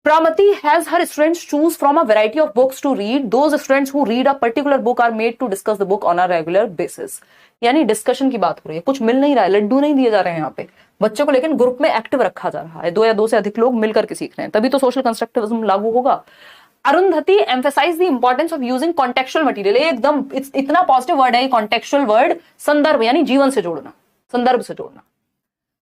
Pramati has her students choose from a variety of books to read. Those students who read a particular book are made to discuss the book on a regular basis. यानी discussion की बात हो रही है, कुछ मिल नहीं रहा है, लड्डू नहीं दिए जा रहे हैं यहाँ पे बच्चों को, लेकिन ग्रुप में एक्टिव रखा जा रहा है, 2 या 2 से अधिक लोग मिलकर के सीख रहे हैं, तभी तो सोशल कंस्ट्रक्टिविज्म लागू होगा। Arundhati emphasize the importance of using contextual material. एकदम इतना पॉजिटिव वर्ड है ये कॉन्टेक्चुअल वर्ड, संदर्भ यानी जीवन से जोड़ना, संदर्भ से जोड़ना।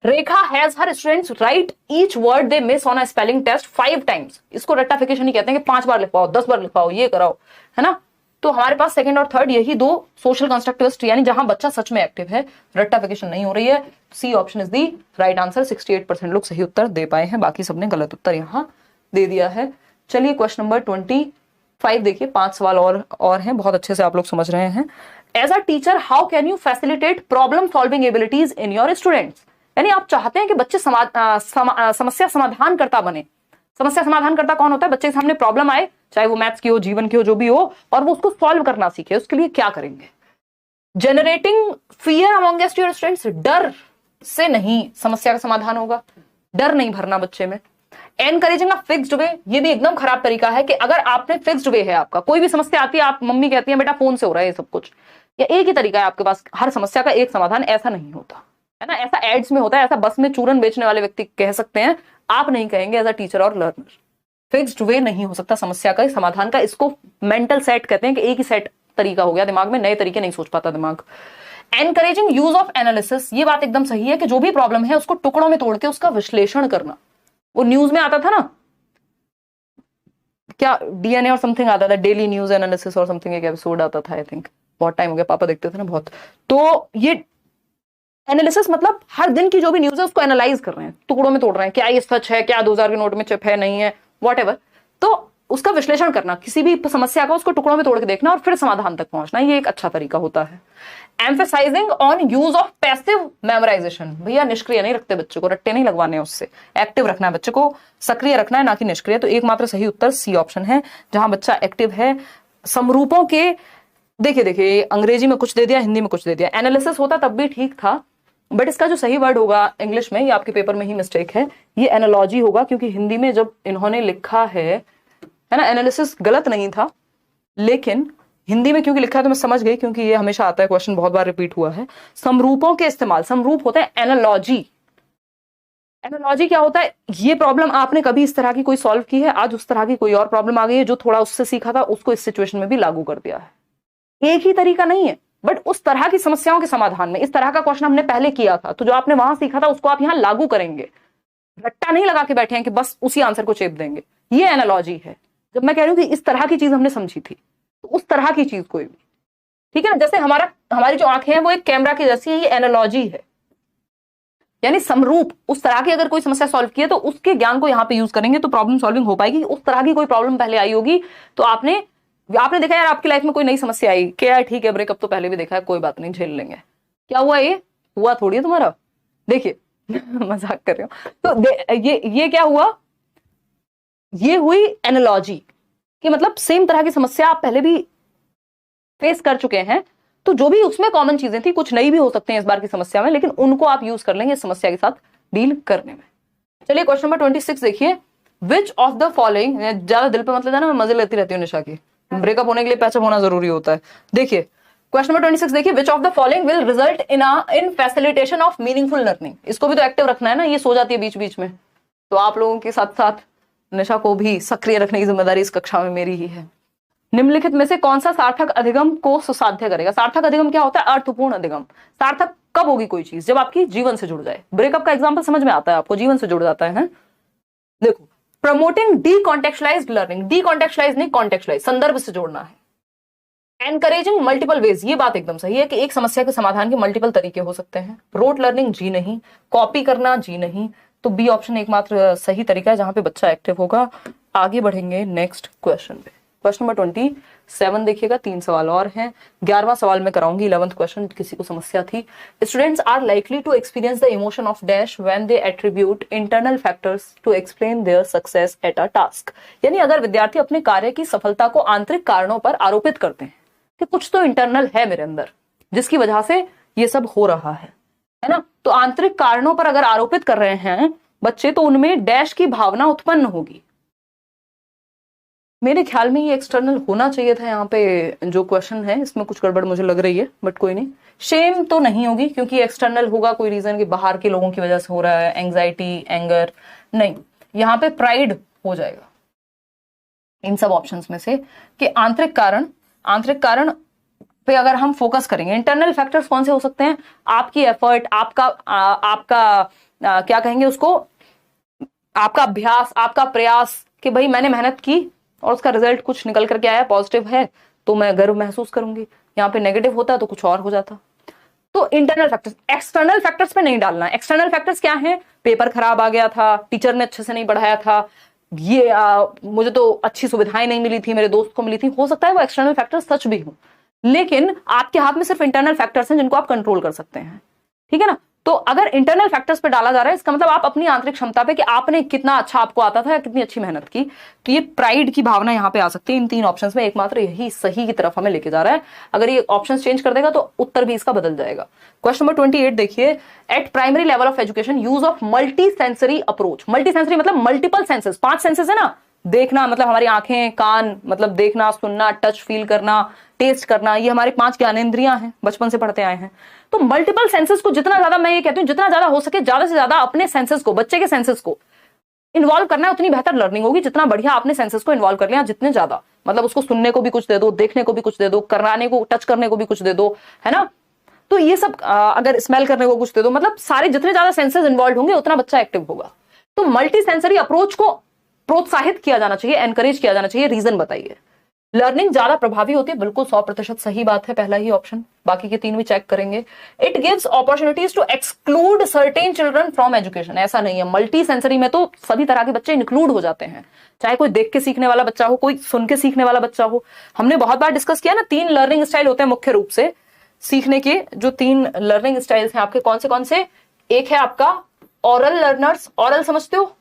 Rekha has her students write each word they miss on a spelling test 5 times। इसको रट्टाफिकेशन ही कहते हैं कि 5 बार लिख पाओ, 10 बार लिख पाओ, ये कराओ, है ना। तो हमारे पास सेकंड और थर्ड यही 2 सोशल कंस्ट्रक्टिविस्ट, यानी जहां बच्चा सच में एक्टिव है, रट्टाफिकेशन नहीं हो रही है। C option is the right answer. 68% लोग सही उत्तर दे पाए हैं, बाकी सबने गलत उत्तर यहां दे दिया है। चलिए क्वेश्चन नंबर 25 देखिए, 5 सवाल और हैं, बहुत अच्छे से आप लोग समझ रहे हैं। As a teacher how can you facilitate problem solving abilities in your students. यानी आप चाहते हैं कि बच्चे समस्या समाधान करता बने। समस्या समाधान करता कौन होता है? बच्चे के सामने प्रॉब्लम आए, चाहे वो मैथ्स की हो, जीवन की हो, जो भी हो, और वो उसको सॉल्व करना सीखे। उसके लिए क्या करेंगे? Generating fear amongst your students, डर से नहीं समस्या का समाधान होगा, डर नहीं भरना बच्चे में। एनकरेजिंग अ फिक्स्ड वे, ये भी एकदम खराब तरीका है कि अगर आपने फिक्स्ड वे है, आपका कोई भी समस्या आती है, आप मम्मी कहती है बेटा फोन से हो रहा है ये सब कुछ, या एक ही तरीका है आपके पास, हर समस्या का एक समाधान, ऐसा नहीं होता है ना। ऐसा एड्स में होता है, ऐसा बस में चूरन बेचने वाले व्यक्ति कह सकते हैं, आप नहीं कहेंगे एज अ टीचर और लर्नर। फिक्स्ड वे नहीं हो सकता समस्या का समाधान का। इसको मेंटल सेट कहते हैं कि एक ही सेट तरीका हो गया दिमाग में, नए तरीके नहीं सोच पाता दिमाग। एनकरेजिंग यूज ऑफ एनालिसिस, ये बात एकदम सही है कि जो भी प्रॉब्लम है उसको टुकड़ों में तोड़ के उसका विश्लेषण करना। वो न्यूज में आता था ना, क्या डीएनए और समथिंग आता था, डेली न्यूज एनालिसिस और समथिंग, एक एपिसोड आता था, आई थिंक बहुत टाइम हो गया, पापा देखते थे ना बहुत। तो ये एनालिसिस मतलब हर दिन की जो भी न्यूज है उसको एनालाइज कर रहे हैं, टुकड़ों में तोड़ रहे हैं, क्या ये सच है, क्या 2000 के नोट में चिप है, नहीं है, व्हाटएवर। तो उसका विश्लेषण करना, किसी भी समस्या का उसको टुकड़ों में तोड़ के देखना और फिर समाधान तक पहुंचना, ये एक अच्छा तरीका होता है। Emphasizing on use of passive memorisation, भैया निष्क्रिय नहीं रखते बच्चे को, रट्टे नहीं लगवाने उससे, एक्टिव रखना है बच्चे को, सक्रिय रखना है ना कि निष्क्रिय। तो एकमात्र सही उत्तर सी ऑप्शन है, जहां बच्चा एक्टिव है। समरूपों के देखिए अंग्रेजी में कुछ दे दिया, हिंदी में कुछ दे दिया, एनालिसिस होता तब भी ठीक था, बट इसका जो सही वर्ड होगा इंग्लिश में, ये आपके पेपर में ही मिस्टेक है, ये एनालॉजी होगा, क्योंकि हिंदी में जब इन्होंने लिखा है ना, एनालिसिस गलत नहीं था, लेकिन हिंदी में क्योंकि लिखा है तो मैं समझ गई, क्योंकि ये हमेशा आता है, क्वेश्चन बहुत बार रिपीट हुआ है। समरूपों के इस्तेमाल, समरूप होता है एनालॉजी। एनालॉजी क्या होता है? ये प्रॉब्लम आपने कभी इस तरह की कोई सॉल्व की है, आज उस तरह की कोई और प्रॉब्लम आ गई है, जो थोड़ा उससे सीखा था उसको इस सिचुएशन में भी लागू कर दिया है। एक ही तरीका नहीं है, बट उस तरह की समस्याओं के समाधान में इस तरह का क्वेश्चन हमने पहले किया था, तो जो आपने वहां सीखा था उसको आप यहां लागू करेंगे, रट्टा नहीं लगा के बैठे हैं कि बस उसी आंसर को चेप देंगे। ये एनालॉजी है। जब मैं कह रही हूं कि इस तरह की चीज हमने समझी थी, तो उस तरह की चीज कोई भी, ठीक है ना। जैसे हमारी जो आंखें हैं वो एक कैमरा की जैसी है, ये एनालॉजी है, यानी समरूप। उस तरह की अगर कोई समस्या सॉल्व की है तो उसके ज्ञान को यहाँ पे यूज करेंगे तो प्रॉब्लम सॉल्विंग हो पाएगी। उस तरह की कोई प्रॉब्लम पहले आई होगी तो आपने देखा यार, आपकी लाइफ में कोई नई समस्या आई, क्या ठीक है ब्रेकअप तो पहले भी देखा है, कोई बात नहीं झेल लेंगे, क्या हुआ, ये हुआ थोड़ी है तुम्हारा, देखिए मजाक कर रहे हो। तो ये क्या हुआ, ये हुई एनालॉजी, कि मतलब सेम तरह की समस्या आप पहले भी फेस कर चुके हैं, तो जो भी उसमें कॉमन चीजें थी, कुछ नई भी हो सकते हैं इस बार की समस्या में, लेकिन उनको आप यूज कर लेंगे समस्या के साथ डील करने में। चलिए क्वेश्चन नंबर 26 देखिए, विच ऑफ द फॉलोइंग, ज्यादा दिल पे मतलब जाना, मैं मजे लेती रहती हूँ निशा की, ब्रेकअप होने के लिए पैचअप होना जरूरी होता है। देखिए क्वेश्चन नंबर 26 देखिए, विच of the following will result in facilitation of meaningful learning. इसको भी तो एक्टिव रखना है ना, ये सो जाती है बीच बीच में, तो आप लोगों के साथ साथ निशा को भी सक्रिय रखने की जिम्मेदारी इस कक्षा में मेरी ही है। निम्नलिखित में से कौन सा सार्थक अधिगम को सुसाध्य करेगा? सार्थक अधिगम क्या होता है? अर्थपूर्ण अधिगम। सार्थक कब होगी कोई चीज? जब आपकी जीवन से जुड़ जाए। ब्रेकअप का एग्जांपल समझ में आता है आपको, जीवन से जुड़ जाता है। देखो, प्रमोटिंग डीकॉन्टेक्चुअलाइज्ड लर्निंग, डीकॉन्टेक्चुअलाइज नहीं कॉन्टेक्चुअलाइज, संदर्भ से जोड़ना है। एनकरेजिंग मल्टीपल वेज, ये बात एकदम सही है कि एक समस्या के समाधान के मल्टीपल तरीके हो सकते हैं। रोट लर्निंग, जी नहीं। कॉपी करना, जी नहीं। तो बी ऑप्शन एकमात्र सही तरीका है जहां पे बच्चा एक्टिव होगा। आगे बढ़ेंगे नेक्स्ट क्वेश्चन पे। क्वेश्चन नंबर 27 देखिएगा, 3 सवाल और हैं। 11वां सवाल में कराऊंगी, 11th क्वेश्चन किसी को समस्या थी। Students are likely to experience the emotion of dash when they attribute internal factors to explain their success at a task. यानी अगर विद्यार्थी अपने कार्य की सफलता को आंतरिक कारणों पर आरोपित करते हैं कि कुछ तो इंटरनल है मेरे अंदर जिसकी वजह से ये सब हो रहा है ना, तो आंतरिक कारणों पर अगर आरोपित कर रहे हैं बच्चे, तो उनमें डैश की भावना उत्पन्न होगी। मेरे ख्याल में ये एक्सटर्नल होना चाहिए था। यहाँ पे जो क्वेश्चन है इसमें कुछ गड़बड़ मुझे लग रही है, बट कोई नहीं। शेम तो नहीं होगी क्योंकि एक्सटर्नल होगा कोई रीजन कि बाहर के लोगों की वजह से हो रहा है, एंग्जाइटी, एंगर, नहीं। यहाँ पे प्राइड हो जाएगा इन सब ऑप्शंस में से कि आंतरिक कारण पे अगर हम फोकस करेंगे। इंटरनल फैक्टर्स कौन से हो सकते हैं? आपकी एफर्ट, आपका क्या कहेंगे उसको, आपका अभ्यास, आपका प्रयास, कि भाई मैंने मेहनत की और उसका रिजल्ट कुछ निकल करके आया, पॉजिटिव है, तो मैं गर्व महसूस करूंगी। यहाँ पे नेगेटिव होता तो कुछ और हो जाता। तो इंटरनल फैक्टर्स, एक्सटर्नल फैक्टर्स पे नहीं डालना। एक्सटर्नल फैक्टर्स क्या है? पेपर खराब आ गया था, टीचर ने अच्छे से नहीं पढ़ाया था, ये मुझे तो अच्छी सुविधाएं नहीं मिली थी, मेरे दोस्त को मिली थी। हो सकता है वो एक्सटर्नल फैक्टर्स सच भी हो, लेकिन आपके हाथ में सिर्फ इंटरनल फैक्टर्स हैं जिनको आप कंट्रोल कर सकते हैं, ठीक है ना। तो अगर इंटरनल फैक्टर्स पे डाला जा रहा है, इसका मतलब आप अपनी आंतरिक क्षमता पे कि आपने कितना अच्छा आपको आता था या कितनी अच्छी मेहनत की, तो ये प्राइड की भावना यहाँ पे आ सकती है। इन 3 ऑप्शंस में एकमात्र यही सही की तरफ हमें लेके जा रहा है। अगर ये ऑप्शंस चेंज कर देगा तो उत्तर भी इसका बदल जाएगा। क्वेश्चन नंबर 28 देखिए, eight primary level of education use of multi sensory approach. Multi sensory मतलब मल्टीपल सेंसेस, 5 सेंसेस है ना। देखना मतलब हमारी आंखें, कान मतलब देखना, सुनना, टच फील करना, टेस्ट करना, ये हमारे 5 ज्ञानेंद्रियां हैं, बचपन से पढ़ते आए हैं। तो मल्टीपल सेंसेस को जितना ज्यादा, मैं ये कहती हूं जितना ज्यादा हो सके ज्यादा से ज्यादा अपने सेंसेस को, बच्चे के सेंसेस को इन्वॉल्व करना है, उतनी बेहतर लर्निंग होगी। जितना बढ़िया आपने सेंसेस को इन्वॉल्व कर लिया, जितने ज्यादा, मतलब उसको सुनने को भी कुछ दे दो, देखने को भी कुछ दे दो, कराने को, टच करने को भी कुछ दे दो, है ना। तो ये सब अगर स्मेल करने को कुछ दे दो, मतलब सारे जितने ज्यादा सेंसेस इन्वॉल्व होंगे उतना बच्चा एक्टिव होगा। तो मल्टी सेंसरी अप्रोच को प्रोत्साहित किया जाना चाहिए, एनकरेज किया जाना चाहिए। रीजन बताइए। लर्निंग ज्यादा प्रभावी होती है, बिल्कुल 100% सही बात है, पहला ही ऑप्शन। बाकी के 3 भी चेक करेंगे। It gives opportunities to exclude certain children from education. ऐसा नहीं है, मल्टी सेंसरी में तो सभी तरह के बच्चे इंक्लूड हो जाते हैं, चाहे कोई देख के सीखने वाला बच्चा हो, कोई सुन के सीखने वाला बच्चा हो। हमने बहुत बार डिस्कस किया ना, 3 लर्निंग स्टाइल होते हैं मुख्य रूप से सीखने के। जो 3 लर्निंग स्टाइल्स हैं आपके, कौन से? एक है आपका ऑरल लर्नर्स। ऑरल समझते हो?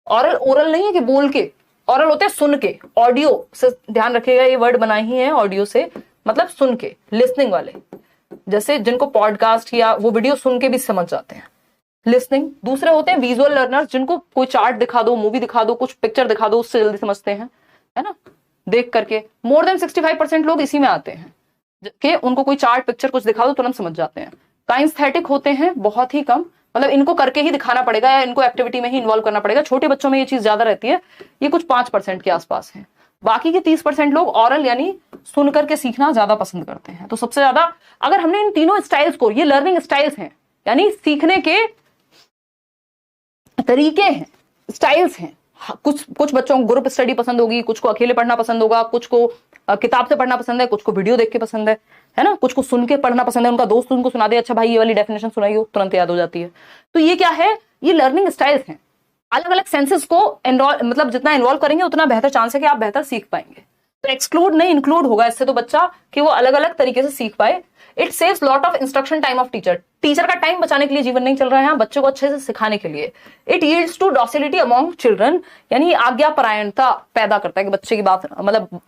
ऑरल ओरल नहीं है कि बोल के, ऑरल होते हैं सुन के, ऑडियो से, ध्यान रखिएगा ये वर्ड बनाए ही है ऑडियो से, मतलब सुन के, लिसनिंग वाले, जैसे जिनको पॉडकास्ट या वो वीडियो सुन के भी समझ जाते हैं, लिसनिंग। दूसरे होते हैं विजुअल लर्नर्स, जिनको कोई चार्ट दिखा दो, मूवी दिखा दो, कुछ पिक्चर दिखा दो, उससे जल्दी समझते हैं, है ना, देख करके। मोर देन 65% लोग इसी में आते हैं कि उनको कोई चार्ट, पिक्चर कुछ दिखा दो तुरंत समझ जाते हैं। काइंस्थेटिक होते हैं बहुत ही कम, मतलब इनको करके ही दिखाना पड़ेगा या इनको एक्टिविटी में ही इन्वॉल्व करना पड़ेगा। छोटे बच्चों में ये चीज ज्यादा रहती है, ये कुछ 5% के आसपास है। बाकी के 30% लोग ऑरल यानी सुन करके सीखना ज्यादा पसंद करते हैं। तो सबसे ज्यादा अगर हमने इन तीनों स्टाइल्स को, ये लर्निंग स्टाइल्स हैं यानी सीखने के तरीके हैं, स्टाइल्स हैं। कुछ बच्चों को ग्रुप स्टडी पसंद होगी, कुछ को अकेले पढ़ना पसंद होगा, कुछ को किताब से पढ़ना पसंद है, कुछ को वीडियो देख के पसंद है ना, कुछ को सुन के पढ़ना पसंद है, उनका दोस्त उनको सुना दे, अच्छा भाई ये वाली डेफिनेशन सुनाइयो, तुरंत याद हो जाती है। तो ये क्या है? ये लर्निंग स्टाइल्स हैं। अलग अलग सेंसेस को मतलब जितना इन्वॉल्व करेंगे उतना बेहतर चांस है कि आप बेहतर सीख पाएंगे। तो एक्सक्लूड नहीं इंक्लूड होगा इससे तो बच्चा, कि वो अलग अलग तरीके से सीख पाए। It saves lot of instruction time of teacher. Teacher का टाइम बचाने के लिए जीवन नहीं चल रहा है यहाँ, बच्चों को अच्छे से सिखाने के लिए। It yields to docility among children, यानी आज्ञापरायणता पैदा करता है कि बच्चे की बात, मतलब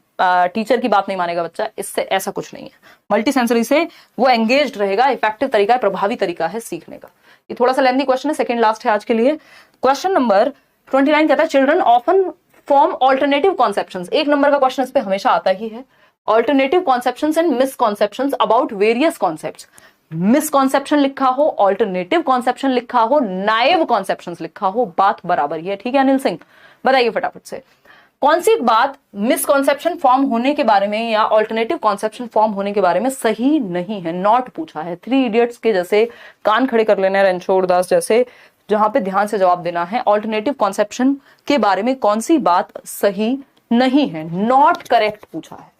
टीचर की बात नहीं मानेगा बच्चा। इससे ऐसा कुछ नहीं है। मल्टी सेंसरी से वो एंगेज्ड रहेगा, इफेक्टिव तरीका है, प्रभावी तरीका है सीखने का। ये थोड़ा सा लेंथी क्वेश्चन है, सेकंड लास्ट है आज के लिए। क्वेश्चन नंबर 29 कहता है children often form alternative conceptions. 1 number का क्वेश्चन इस पे हमेशा आता ही है। Alternative conceptions and misconceptions about various concepts. Misconception लिखा हो, ऑल्टरनेटिव कॉन्सेप्शन लिखा हो, नाइव कॉन्सेप्शंस लिखा हो, बात बराबर ही है। ठीक है अनिल सिंह, बताइए फटाफट से। कौन सी एक बात मिसकॉन्सेप्शन फॉर्म होने के बारे में या ऑल्टरनेटिव कॉन्सेप्शन फॉर्म होने के बारे में सही नहीं है? नॉट पूछा है। थ्री इडियट्स के जैसे कान खड़े कर लेना, रणछोड़ दास जैसे, जहां पे ध्यान से जवाब देना है। ऑल्टरनेटिव कॉन्सेप्शन के बारे में कौन सी बात सही नहीं है? नॉट करेक्ट पूछा है।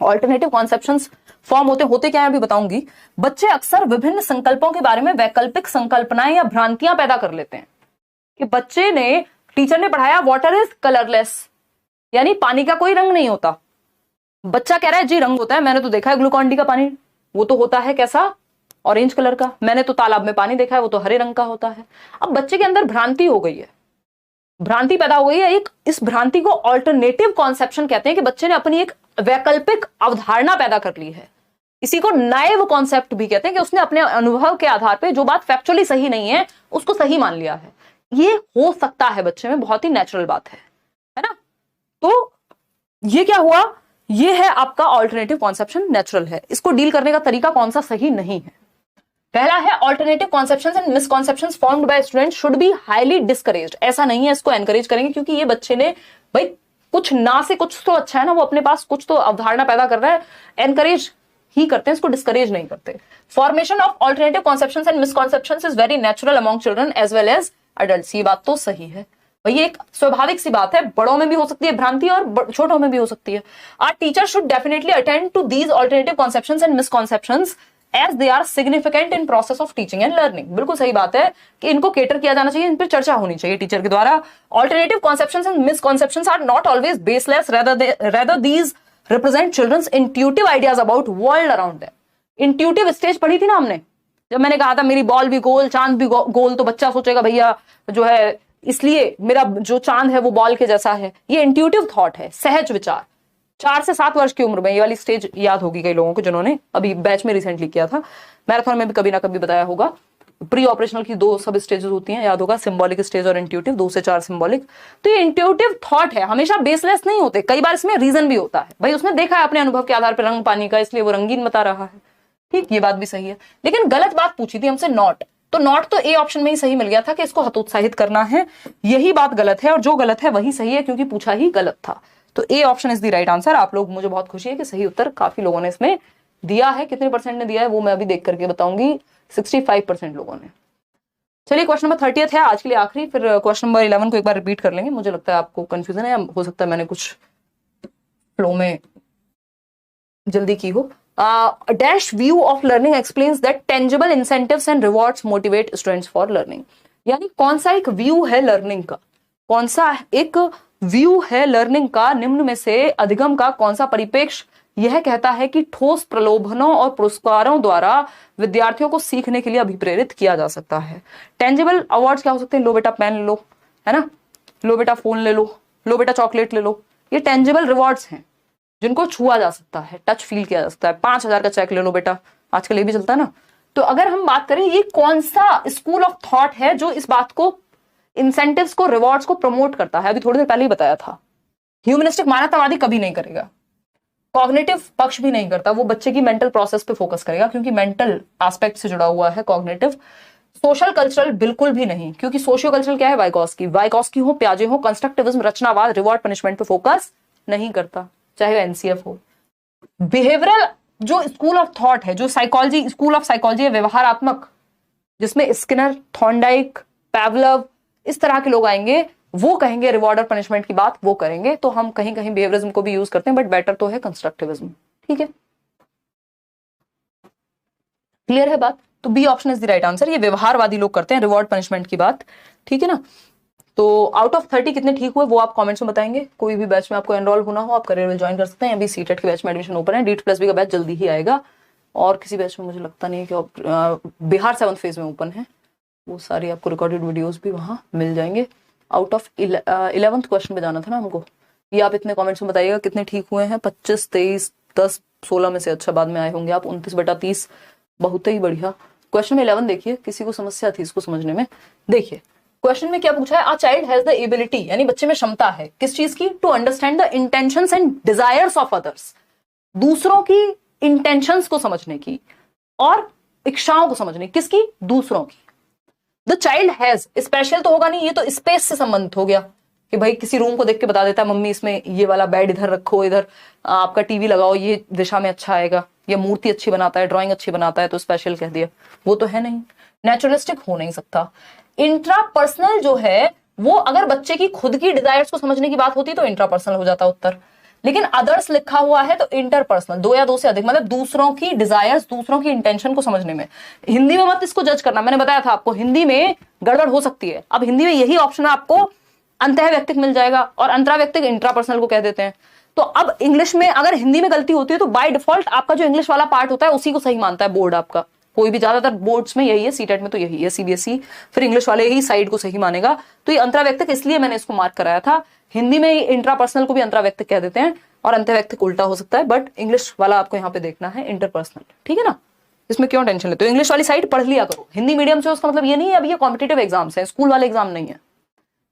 ऑल्टरनेटिव कॉन्सेप्शंस फॉर्म होते क्या है अभी बताऊंगी। बच्चे अक्सर विभिन्न संकल्पों के बारे में वैकल्पिक संकल्पनाएं या भ्रांतियां पैदा कर लेते हैं कि बच्चे ने, टीचर ने पढ़ाया वाटर इज कलरलेस, यानी पानी का कोई रंग नहीं होता। बच्चा कह रहा है जी रंग होता है, मैंने तो देखा है ग्लूकॉन डी का पानी, वो तो होता है कैसा, ऑरेंज कलर का। मैंने तो तालाब में पानी देखा है, वो तो हरे रंग का होता है। अब बच्चे के अंदर भ्रांति हो गई है, भ्रांति पैदा हो गई है एक। इस भ्रांति को ऑल्टरनेटिव कॉन्सेप्शन कहते हैं कि बच्चे ने अपनी एक वैकल्पिक अवधारणा पैदा कर ली है। इसी को नाइव कॉन्सेप्ट भी कहते हैं कि उसने अपने अनुभव के आधार पर जो बात फैक्चुअली सही नहीं है उसको सही मान लिया है। ये हो सकता है बच्चे में, बहुत ही नेचुरल बात है ना। तो ये क्या हुआ, ये है आपका ऑल्टरनेटिव कॉन्सेप्शन, नेचुरल है। इसको डील करने का तरीका कौन सा सही नहीं है? पहला है alternative conceptions and misconceptions formed by student should be highly discouraged. ऐसा नहीं है, इसको एनकरेज करेंगे क्योंकि ये बच्चे ने भाई कुछ ना से कुछ तो अच्छा है ना, वो अपने पास कुछ तो अवधारणा पैदा कर रहा है, एनकरेज ही करते हैं, इसको डिस्करेज नहीं करते। Formation of alternative conceptions and misconceptions is very natural among children as well as adults. ये बात तो सही है भाई, एक स्वाभाविक सी बात है, बड़ों में भी हो सकती है भ्रांति और छोटों में भी हो सकती है। Our teacher should definitely attend to these alternative conceptions and misconceptions as they are significant in process of teaching and learning. बिल्कुल सही बात है कि इनको केटर किया जाना चाहिए, इन पर चर्चा होनी चाहिए टीचर के द्वारा। Alternative conceptions and misconceptions are not always baseless, rather these represent children's intuitive ideas about world around them। Intuitive stage पढ़ी थी ना हमने, जब मैंने कहा था मेरी बॉल भी गोल, चांद भी गोल, तो बच्चा सोचेगा भैया जो है इसलिए मेरा जो चांद है वो बॉल के जैसा है। ये इंट्यूटिव थॉट है, सहज विचार। 4 से 7 वर्ष की उम्र में ये वाली स्टेज याद होगी कई लोगों को जिन्होंने अभी बैच में रिसेंटली किया था। मैराथन में भी कभी ना कभी बताया होगा। प्री ऑपरेशनल की 2 सब स्टेजेस होती हैं, याद होगा, सिंबॉलिक स्टेज और इंट्यूटिव, 2 से 4 सिंबॉलिक। तो ये इंट्यूटिव थॉट है, हमेशा बेसलेस नहीं होते, कई बार इसमें रीजन भी होता है। भाई उसने देखा है अपने अनुभव के आधार पर रंग पानी का, इसलिए वो रंगीन बता रहा है। ठीक, ये बात भी सही है, लेकिन गलत बात पूछी थी हमसे नॉट, तो नॉट तो ए ऑप्शन में ही सही मिल गया था कि इसको हतोत्साहित करना है। यही बात गलत है और जो गलत है वही सही है क्योंकि पूछा ही गलत था। तो A option is the right answer. आप लोग, मुझे बहुत खुशी है कि सही उत्तर काफी लोगों ने इसमें दिया है। कितने परसेंट ने दिया है वो मैं अभी देख करके बताऊंगी। 65% लोगों ने। चलिए क्वेश्चन नंबर 30 है आज के लिए आखिरी, फिर क्वेश्चन नंबर 11 को एक बार रिपीट कर लेंगे। मुझे लगता है आपको कंफ्यूजन है, या हो सकता है मैंने कुछ फ्लो में जल्दी की हो। Dash view of learning explains that tangible incentives and rewards motivate students for learning. यानी कौन सा एक व्यू है लर्निंग का, कौन सा एक व्यू है लर्निंग का, निम्न में से अधिगम का कौन सा परिप्रेक्ष्य यह कहता है कि ठोस प्रलोभनों और पुरस्कारों द्वारा विद्यार्थियों को सीखने के लिए अभिप्रेरित किया जा सकता है। टेंजिबल अवार्ड्स क्या हो सकते हैं? लो बेटा पेन ले लो, है ना, लो बेटा फोन ले लो बेटा चॉकलेट ले लो। ये टेंजिबल रिवॉर्ड्स हैं जिनको छुआ जा सकता है, टच फील किया जा सकता है। 5,000 का चेक ले लो बेटा, आजकल ये भी चलता है ना। तो अगर हम बात करें ये कौन सा स्कूल ऑफ थॉट है जो इस बात को, इंसेंटिव्स को, रिवॉर्ड्स को प्रमोट करता है? अभी थोड़ी देर पहले ही बताया था। ह्यूमनिस्टिक मानवतावादी कभी नहीं करेगा, कॉग्निटिव पक्ष भी नहीं करता, वो बच्चे की मेंटल प्रोसेस पे फोकस करेगा क्योंकि मेंटल एस्पेक्ट से जुड़ा हुआ है कॉग्निटिव। सोशल कल्चरल बिल्कुल भी नहीं, क्योंकि सोशियो कल्चरल क्या है? वाइकॉस्की हो, पियाजे हो, कंस्ट्रक्टिविज्म, रचनावाद, रिवॉर्ड पनिशमेंट पे फोकस नहीं करता, चाहे वो एनसीएफ हो। बिहेवियरल जो स्कूल ऑफ थॉट है, जो साइकोलॉजी, स्कूल ऑफ साइकोलॉजी है व्यवहारात्मक, जिसमें स्किनर, थॉर्नडाइक, पैवलव, इस तरह के लोग आएंगे, वो कहेंगे रिवॉर्ड और पनिशमेंट की बात वो करेंगे। तो हम कहीं कहीं बिहेवियरिज्म को भी यूज करते हैं, बट बेटर तो है कंस्ट्रक्टिविज्म। ठीक है, क्लियर है बात? तो B option is the right answer. ये व्यवहारवादी लोग करते हैं रिवॉर्ड पनिशमेंट की बात। ठीक है ना। तो आउट ऑफ 30 कितने ठीक हुए वो आप कमेंट्स में बताएंगे। कोई भी बैच में आपको एनरोल होना हो आप करियर विल ज्वाइन कर सकते हैं। अभी सीटेट के बैच में एडमिशन ओपन है, DEET+B का बैच जल्दी ही आएगा, और किसी बैच में मुझे लगता नहीं है कि बिहार 7th फेज में ओपन है। वो सारी आपको रिकॉर्डेड वीडियोस भी वहां मिल जाएंगे। आउट ऑफ 11th क्वेश्चन पे जाना था ना हमको। ये आप इतने कमेंट्स में बताइएगा कितने ठीक हुए हैं। 25, 23, 10, 16 में से अच्छा बाद में आए होंगे आप। 29/30 बहुत ही बढ़िया। क्वेश्चन में 11 देखिए, किसी को समस्या थी इसको समझने में। देखिए क्वेश्चन में क्या पूछा है, a child has the ability, यानी बच्चे में क्षमता है किस चीज की, to understand the intentions and desires of others, दूसरों की इंटेंशंस को समझने की और इच्छाओं को समझने, किसकी, दूसरों की। द चाइल्ड हैज, स्पेशल तो होगा नहीं, ये तो स्पेस से संबंधित हो गया, कि भाई किसी रूम को देख के बता देता है मम्मी इसमें ये वाला बेड इधर रखो, इधर आपका टीवी लगाओ, ये दिशा में अच्छा आएगा, ये मूर्ति अच्छी बनाता है, ड्राइंग अच्छी बनाता है तो स्पेशल कह दिया। वो तो है नहीं, नेचुरलिस्टिक हो नहीं सकता। इंट्रापर्सनल जो है वो अगर बच्चे की खुद की डिजायर्स को समझने की बात होती तो इंट्रापर्सनल हो जाता उत्तर, लेकिन अदर्स लिखा हुआ है तो इंटरपर्सनल, दो या दो से अधिक, मतलब दूसरों की डिजायर्स, दूसरों की इंटेंशन को समझने में। हिंदी में मत इसको जज करना, मैंने बताया था आपको हिंदी में गड़बड़ हो सकती है। अब हिंदी में यही ऑप्शन आपको अंतः व्यक्तिक मिल जाएगा और अंतरा व्यक्तिक इंट्रापर्सनल को कह देते हैं। तो अब इंग्लिश में अगर हिंदी में गलती होती है तो बाय डिफॉल्ट आपका जो इंग्लिश वाला पार्ट होता है उसी को सही मानता है बोर्ड आपका। कोई भी, ज्यादातर बोर्ड्स में यही है, सीटेट में तो यही है, सीबीएसई फिर इंग्लिश वाले ही साइड को सही मानेगा। तो ये अंतरा व्यक्तिक इसलिए मैंने इसको मार्क कराया था। हिंदी में इंट्रापर्सनल को भी अंतरा व्यक्तिक कह देते हैं और अंतः व्यक्तिक उल्टा हो सकता है, बट इंग्लिश वाला आपको यहाँ पे देखना है इंटरपर्सनल, ठीक है ना। इसमें क्यों टेंशन लेते हो, इंग्लिश वाली साइड पढ़ लिया करो। हिंदी मीडियम से उसका मतलब ये नहीं है अभी ये कॉम्पिटेटिव एग्जाम्स है, स्कूल वाले एग्जाम नहीं है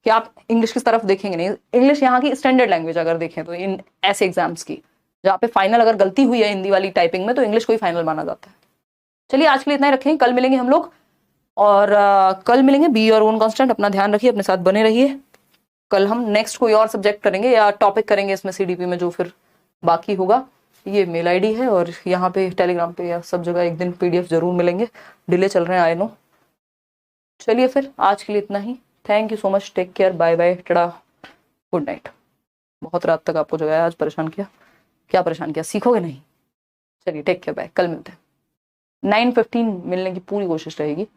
कि आप इंग्लिश की तरफ देखेंगे नहीं। इंग्लिश यहाँ की स्टैंडर्ड लैंग्वेज अगर देखें तो इन ऐसे एग्जाम्स की जहाँ पे फाइनल अगर गलती हुई है हिंदी वाली टाइपिंग में तो इंग्लिश को ही फाइनल माना जाता है। चलिए आज के लिए इतना ही रखें, कल मिलेंगे हम लोग और कल मिलेंगे। बी और ओन कांस्टेंट, अपना ध्यान रखिए, अपने साथ बने रहिए। कल हम नेक्स्ट कोई और सब्जेक्ट करेंगे या टॉपिक करेंगे इसमें सीडीपी में जो फिर बाकी होगा। ये मेल आईडी है और यहाँ पे टेलीग्राम पे या सब जगह एक दिन पीडीएफ जरूर मिलेंगे। डिले चल रहे हैं आई नो। चलिए फिर आज के लिए इतना ही। Thank you so much, take care, bye bye, tata, good night. बहुत रात तक आपको जगाया, आज परेशान किया। क्या परेशान किया, सीखोगे नहीं। चलिए टेक केयर, बाय, कल मिलते हैं। 9:15 मिलने की पूरी कोशिश रहेगी।